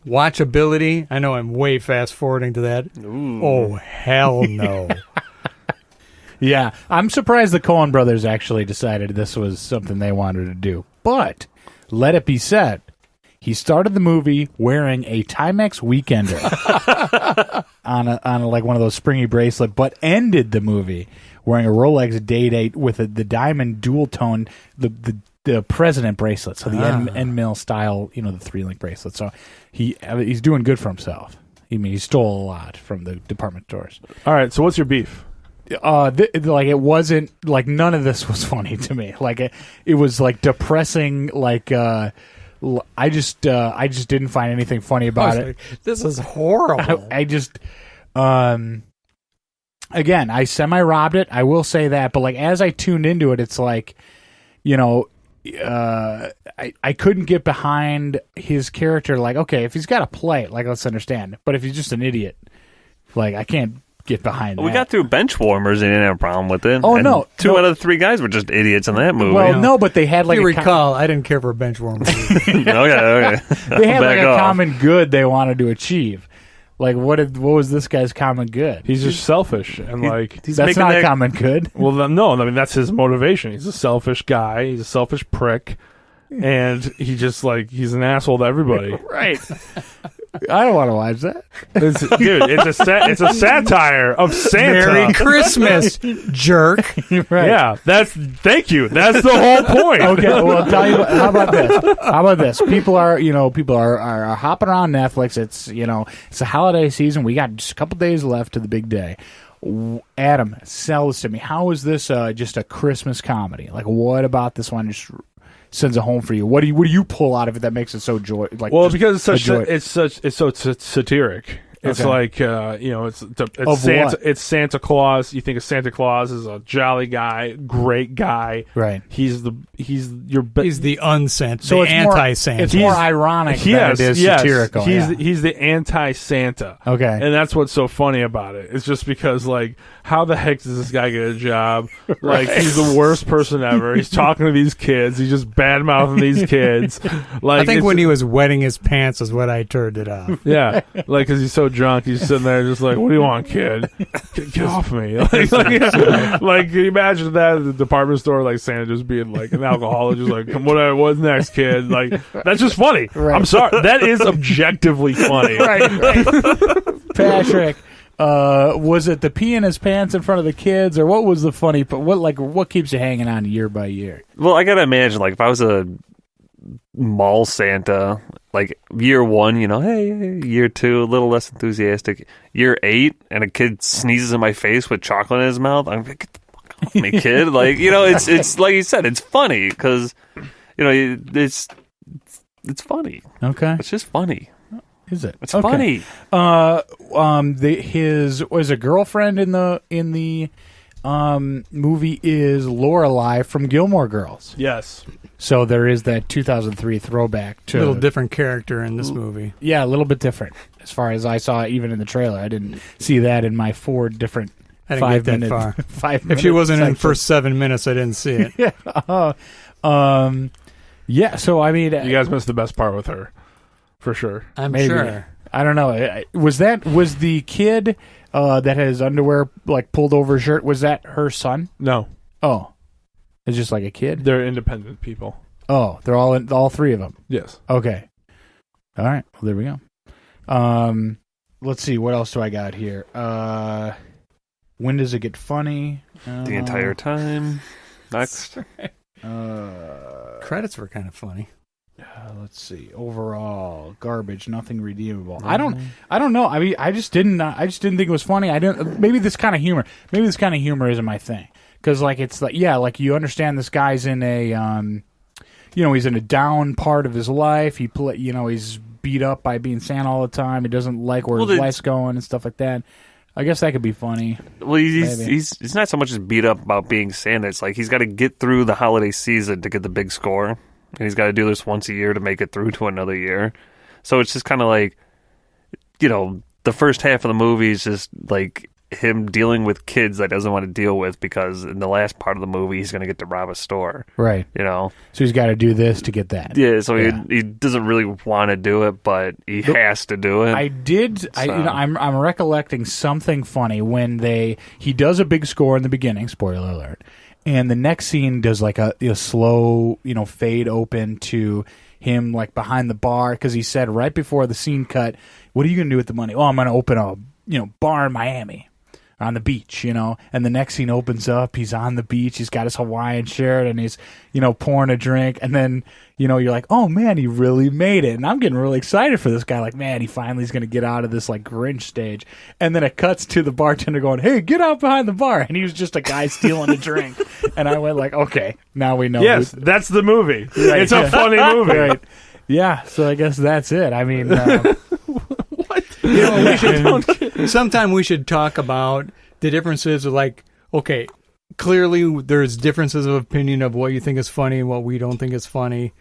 Watchability, I know I'm way fast forwarding to that. Ooh. Oh, hell no. Yeah, I'm surprised the Coen brothers actually decided this was something they wanted to do. But let it be said, he started the movie wearing a Timex Weekender on like one of those springy bracelet, but ended the movie wearing a Rolex Day-Date with the diamond dual tone, the president bracelet, so the end mill style, the 3-link bracelet. So he's doing good for himself. He stole a lot from the department stores. All right, so what's your beef? It wasn't like none of this was funny to me. Like it was like depressing. Like I just didn't find anything funny about it. Like, this is horrible. I just again, I semi-robbed it. I will say that, but like as I tuned into it, it's like, I couldn't get behind his character. Like, okay, if he's got a play, like, let's understand. But if he's just an idiot, like, I can't get behind that. We got through bench warmers and didn't have a problem with it. Oh, and no. 2 out of the 3 guys were just idiots in that movie. Well, no, but they had like if you recall, I didn't care for bench warmers. Okay. They had like a common good they wanted to achieve. Like, what was this guy's common good? He's just selfish, and that's not a common good. Well, no, I mean that's his motivation. He's a selfish guy. He's a selfish prick, and he's an asshole to everybody. Right. I don't want to watch that. It's a satire of Santa. Merry Christmas, jerk. Right. Yeah, thank you. That's the whole point. Okay, well, I'll tell you how about this? People are hopping around Netflix. It's a holiday season. We got just a couple days left to the big day. Adam, sell this to me. How is this just a Christmas comedy? Like, what about this one just sends it home for you? What do you pull out of it that makes it so joy? Like, well, because it's so satiric, It's Okay. like it's Of Santa. what? It's Santa Claus. You think of Santa Claus as a jolly guy, great guy. Right. He's the He's the unsant, So the it's more- anti-Santa. it's more ironic than it is satirical. He's the anti-Santa. Okay. And that's what's so funny about it. It's just because, like, how the heck does this guy get a job? Like, he's the worst person ever. He's talking to these kids. He's just bad-mouthing these kids. Like, I think when he was wetting his pants is what I turned it off. yeah, like, because he's so drunk, he's sitting there just like, what do you want, kid? Get off me. Like, can you imagine that at the department store, like Santa just being like an alcoholic, just like, what's next, kid? Like, that's just funny. Right. I'm sorry. That is objectively funny. right. Patrick, was it the pee in his pants in front of the kids, or what was the funny? What keeps you hanging on year by year? Well, I gotta imagine, like, if I was a mall Santa, like year 1, hey, year 2, a little less enthusiastic. Year 8, and a kid sneezes in my face with chocolate in his mouth. I'm like, get the fuck off me, kid. Like, it's like you said, it's funny because it's funny. Okay, it's just funny. Is it? It's okay. funny. His girlfriend in the movie is Lorelai from Gilmore Girls. Yes. So there is that 2003 throwback to A little different character in this movie. Yeah, a little bit different as far as I saw even in the trailer. I didn't see that in my 4 different I didn't 5 get that minute far. 5 If minute she wasn't in the section. first 7 minutes, I didn't see it. Yeah. So I mean, You guys missed the best part with her, for sure. I'm maybe. sure. I don't know. Was the kid that had his underwear like pulled over his shirt? Was that her son? No. Oh, it's just like a kid. They're independent people. Oh, they're all 3 of them. Yes. Okay. All right. Well, there we go. Let's see. What else do I got here? When does it get funny? The entire time. Next. Credits were kind of funny. Let's see. Overall, garbage. Nothing redeemable. I don't know. I mean, I just didn't think it was funny. Maybe this kind of humor isn't my thing. Because like it's like like you understand this guy's in a he's in a down part of his life. He's beat up by being Santa all the time. He doesn't like where his life's going and stuff like that. I guess that could be funny. Well, he's not so much as beat up about being Santa. It's like he's got to get through the holiday season to get the big score, and he's got to do this once a year to make it through to another year. So it's just kind of like, the first half of the movie is just like him dealing with kids that he doesn't want to deal with because in the last part of the movie he's going to get to rob a store. Right. So he's got to do this to get that. Yeah, so he doesn't really want to do it, but he has to do it. I'm recollecting something funny when he does a big score in the beginning, spoiler alert, and the next scene does like a slow, fade open to him like behind the bar because he said right before the scene cut, "What are you going to do with the money?" "Oh, I'm going to open a bar in Miami." On the beach, and the next scene opens up. He's on the beach. He's got his Hawaiian shirt, and he's, pouring a drink. And then, you're like, oh man, he really made it. And I'm getting really excited for this guy. Like, man, he finally is going to get out of this like Grinch stage. And then it cuts to the bartender going, "Hey, get out behind the bar." And he was just a guy stealing a drink. And I went like, okay, now we know. Yes, that's the movie. Right. It's a funny movie. Right. Yeah. So I guess that's it. I mean. Sometime we should talk about the differences of like, okay, clearly there's differences of opinion of what you think is funny and what we don't think is funny.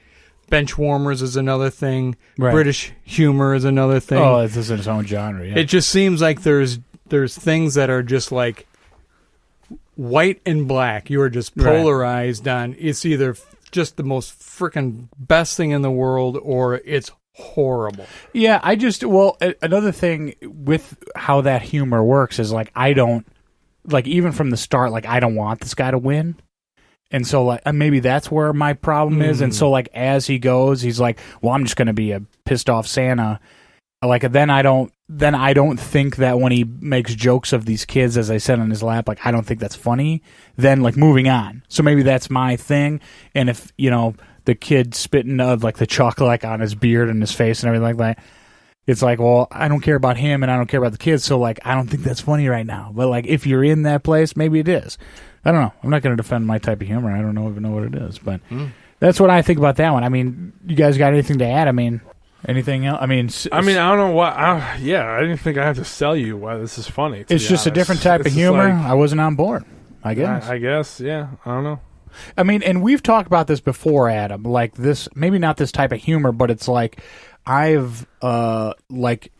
Bench warmers is another thing. Right. British humor is another thing. Oh, it's in its own genre. Yeah. It just seems like there's things that are just like white and black. You are just polarized on it's either just the most freaking best thing in the world or it's horrible. Yeah, another thing with how that humor works is like I don't like even from the start like I don't want this guy to win. And so like maybe that's where my problem is. And so like as he goes, he's like, "Well, I'm just going to be a pissed off Santa." Like then I don't think that when he makes jokes of these kids as I said on his lap, like I don't think that's funny. Then like moving on. So maybe that's my thing. And if, the kid spitting like the chocolate like on his beard and his face and everything like that. It's like, well, I don't care about him and I don't care about the kids, so like I don't think that's funny right now. But like if you're in that place, maybe it is. I don't know. I'm not going to defend my type of humor. I don't even know what it is, but that's what I think about that one. I mean, you guys got anything to add? I mean, Anything else? I mean, I don't know what. I didn't think I have to sell you why this is funny. It's just a different type of humor. I wasn't on board. I guess. I guess. Yeah. I don't know. I mean, and we've talked about this before, Adam. Like this, maybe not this type of humor, but it's like I've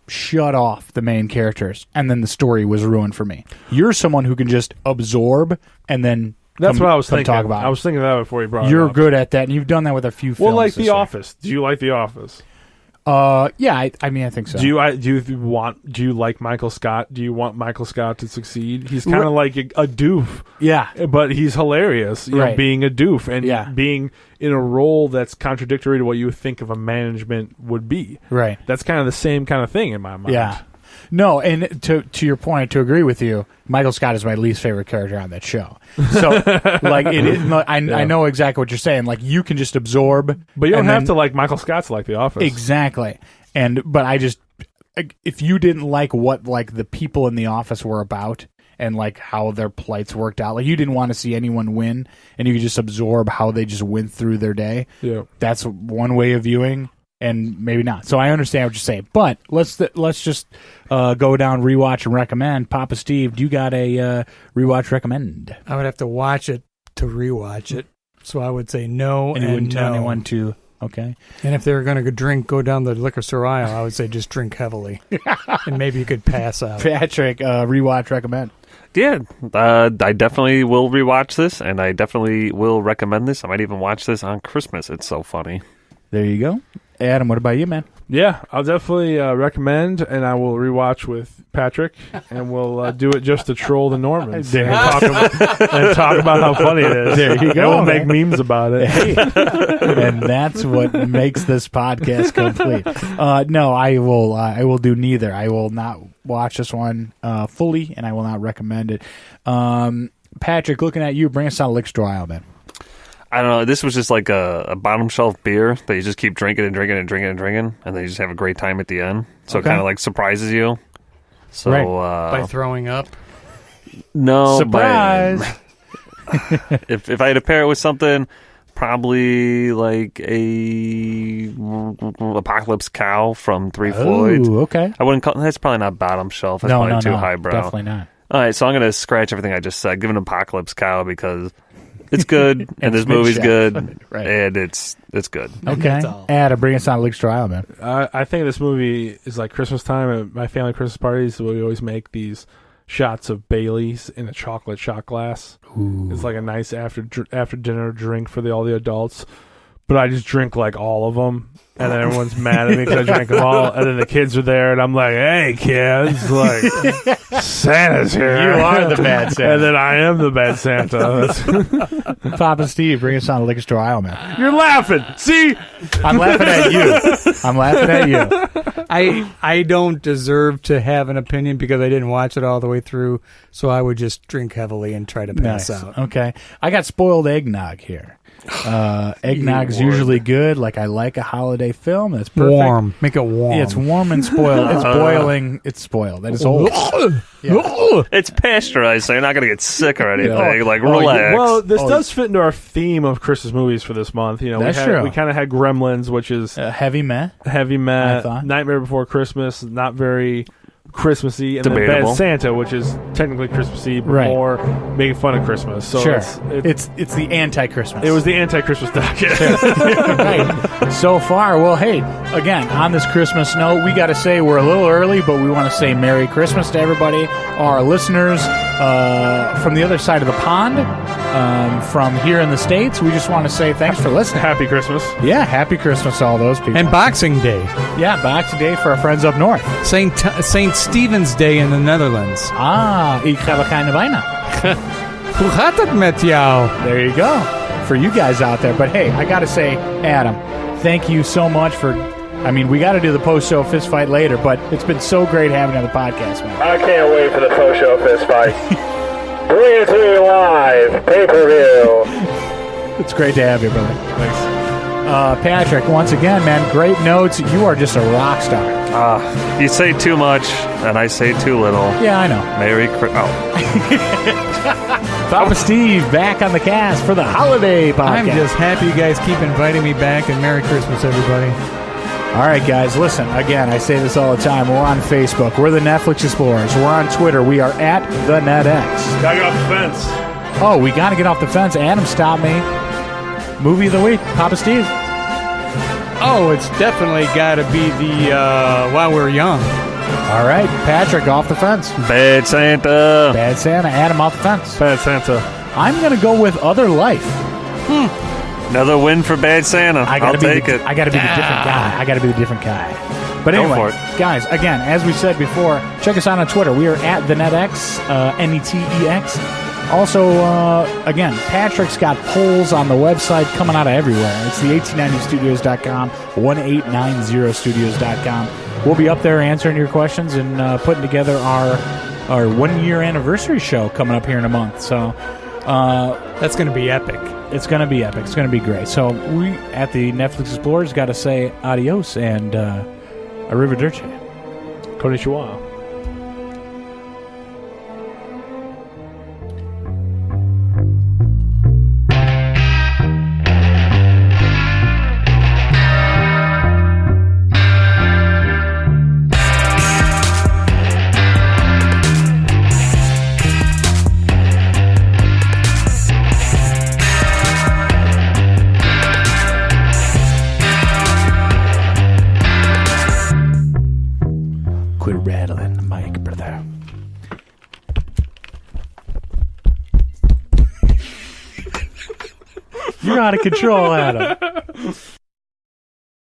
shut off the main characters, and then the story was ruined for me. You're someone who can just absorb and then. That's what I was thinking. Talk about. I was thinking that before you brought it up. You're good at that, and you've done that with a few films. Well, like The Office. Do you like The Office? Yeah, I mean, I think so. Do you like Michael Scott? Do you want Michael Scott to succeed? He's kind of like a doof. Yeah. But he's hilarious, you know, being a doof and being in a role that's contradictory to what you would think of a management would be. Right. That's kind of the same kind of thing in my mind. Yeah. No, and to your point, to agree with you, Michael Scott is my least favorite character on that show. So, like, it is. I know exactly what you're saying. Like, you can just absorb, but you don't have to like Michael Scott to like The Office. Exactly. But I just, if you didn't like what like the people in The Office were about and like how their plights worked out, like you didn't want to see anyone win, and you could just absorb how they just went through their day. Yeah, that's one way of viewing. And maybe not. So I understand what you're saying. But let's just go down, rewatch, and recommend. Papa Steve, do you got a rewatch recommend? I would have to watch it to rewatch it. So I would say no. And you wouldn't tell anyone to. Okay. And if they were going to go down the liquor store aisle, I would say just drink heavily. And maybe you could pass out. Patrick, rewatch, recommend. Yeah, I definitely will rewatch this, and I definitely will recommend this. I might even watch this on Christmas. It's so funny. There you go. Adam, what about you, man? Yeah, I'll definitely recommend, and I will rewatch with Patrick, and we'll do it just to troll the Normans and talk about how funny it is. There you go. And we'll make memes about it. Hey. And that's what makes this podcast complete. No, I will do neither. I will not watch this one fully, and I will not recommend it. Patrick, looking at you, bring us on Lick Store Aisle, man. I don't know. This was just like a bottom shelf beer that you just keep drinking and drinking and drinking and drinking, and then you just have a great time at the end. So it kind of like surprises you. So by throwing up. No, surprise. If I had to pair it with something, probably like a Apocalypse Cow from Three Floyds. Okay. I wouldn't call that's probably not bottom shelf. That's probably too highbrow. Definitely not. All right, so I'm gonna scratch everything I just said. Give an Apocalypse Cow because it's good, and this movie's good, right. And it's good. Okay, Adam, bring us on Lick Store Aisle, man. I think this movie is like Christmas time at my family Christmas parties. We always make these shots of Bailey's in a chocolate shot glass. Ooh. It's like a nice after dinner drink for all the adults. But I just drink like all of them, and then everyone's mad at me because I drank them all. And then the kids are there, and I'm like, "Hey, kids! Like, Santa's here. You are the bad Santa." And then I am the bad Santa. Papa Steve, bring us on Liquor Store Aisle, man. You're laughing. See, I'm laughing at you. I'm laughing at you. I don't deserve to have an opinion because I didn't watch it all the way through. So I would just drink heavily and try to pass out. Okay, I got spoiled eggnog here. Eggnog's usually good. Like I like a holiday film. That's perfect. Warm. Make it warm. Yeah, it's warm and spoiled. It's boiling. It's spoiled. That is old. It's pasteurized, so you're not going to get sick or anything. Like, relax. Well, this does fit into our theme of Christmas movies for this month. You know, That's true. We kind of had Gremlins, which is heavy meh. I thought. Nightmare Before Christmas, not very Christmassy, and then Bad Santa, which is technically Christmassy, but more making fun of Christmas. So sure, it's the anti-Christmas. It was the anti-Christmas doc. Right. So far, well, hey, again, on this Christmas note, we got to say we're a little early, but we want to say Merry Christmas to everybody, our listeners from the other side of the pond, from here in the States. We just want to say thanks for listening. Happy Christmas. Yeah, happy Christmas to all those people. And Boxing Day. Yeah, Boxing Day for our friends up north. Saint Stephen's Day in the Netherlands. Ik ga we keine bijna. Hoe gaat het met jou? There you go. For you guys out there. But hey, I got to say, Adam, thank you so much for... I mean, we got to do the post-show fist fight later, but it's been so great having you on the podcast, man. I can't wait for the post-show fist fight. Bring it to you live, pay-per-view. It's great to have you, brother. Thanks. Patrick, once again, man, great notes. You are just a rock star. You say too much, and I say too little. Yeah, I know. Merry Christmas. Papa Steve back on the cast for the holiday podcast. I'm just happy you guys keep inviting me back, and Merry Christmas, everybody. All right, guys, listen. Again, I say this all the time. We're on Facebook. We're the Netflix Explorers. We're on Twitter. We are at TheNetX. Gotta get off the fence. Oh, we got to get off the fence. Adam, stop me. Movie of the week, Papa Steve. Oh, it's definitely got to be the While We're Young. All right, Patrick, off the fence. Bad Santa. Bad Santa. Adam, off the fence. Bad Santa. I'm going to go with Other Life. Another win for Bad Santa. I'll take it. I got to be the different guy. I got to be the different guy. But anyway, guys, again, as we said before, check us out on Twitter. We are at TheNetX, NETEX. Also, again, Patrick's got polls on the website coming out of everywhere. It's the 1890studios.com, 1890studios.com. We'll be up there answering your questions and putting together our 1-year anniversary show coming up here in a month. So that's going to be epic. It's going to be epic. It's going to be great. So we at the Netflix Explorers got to say adios and arrivederci. Konnichiwa. Quit rattling the mic, brother. You're out of control, Adam.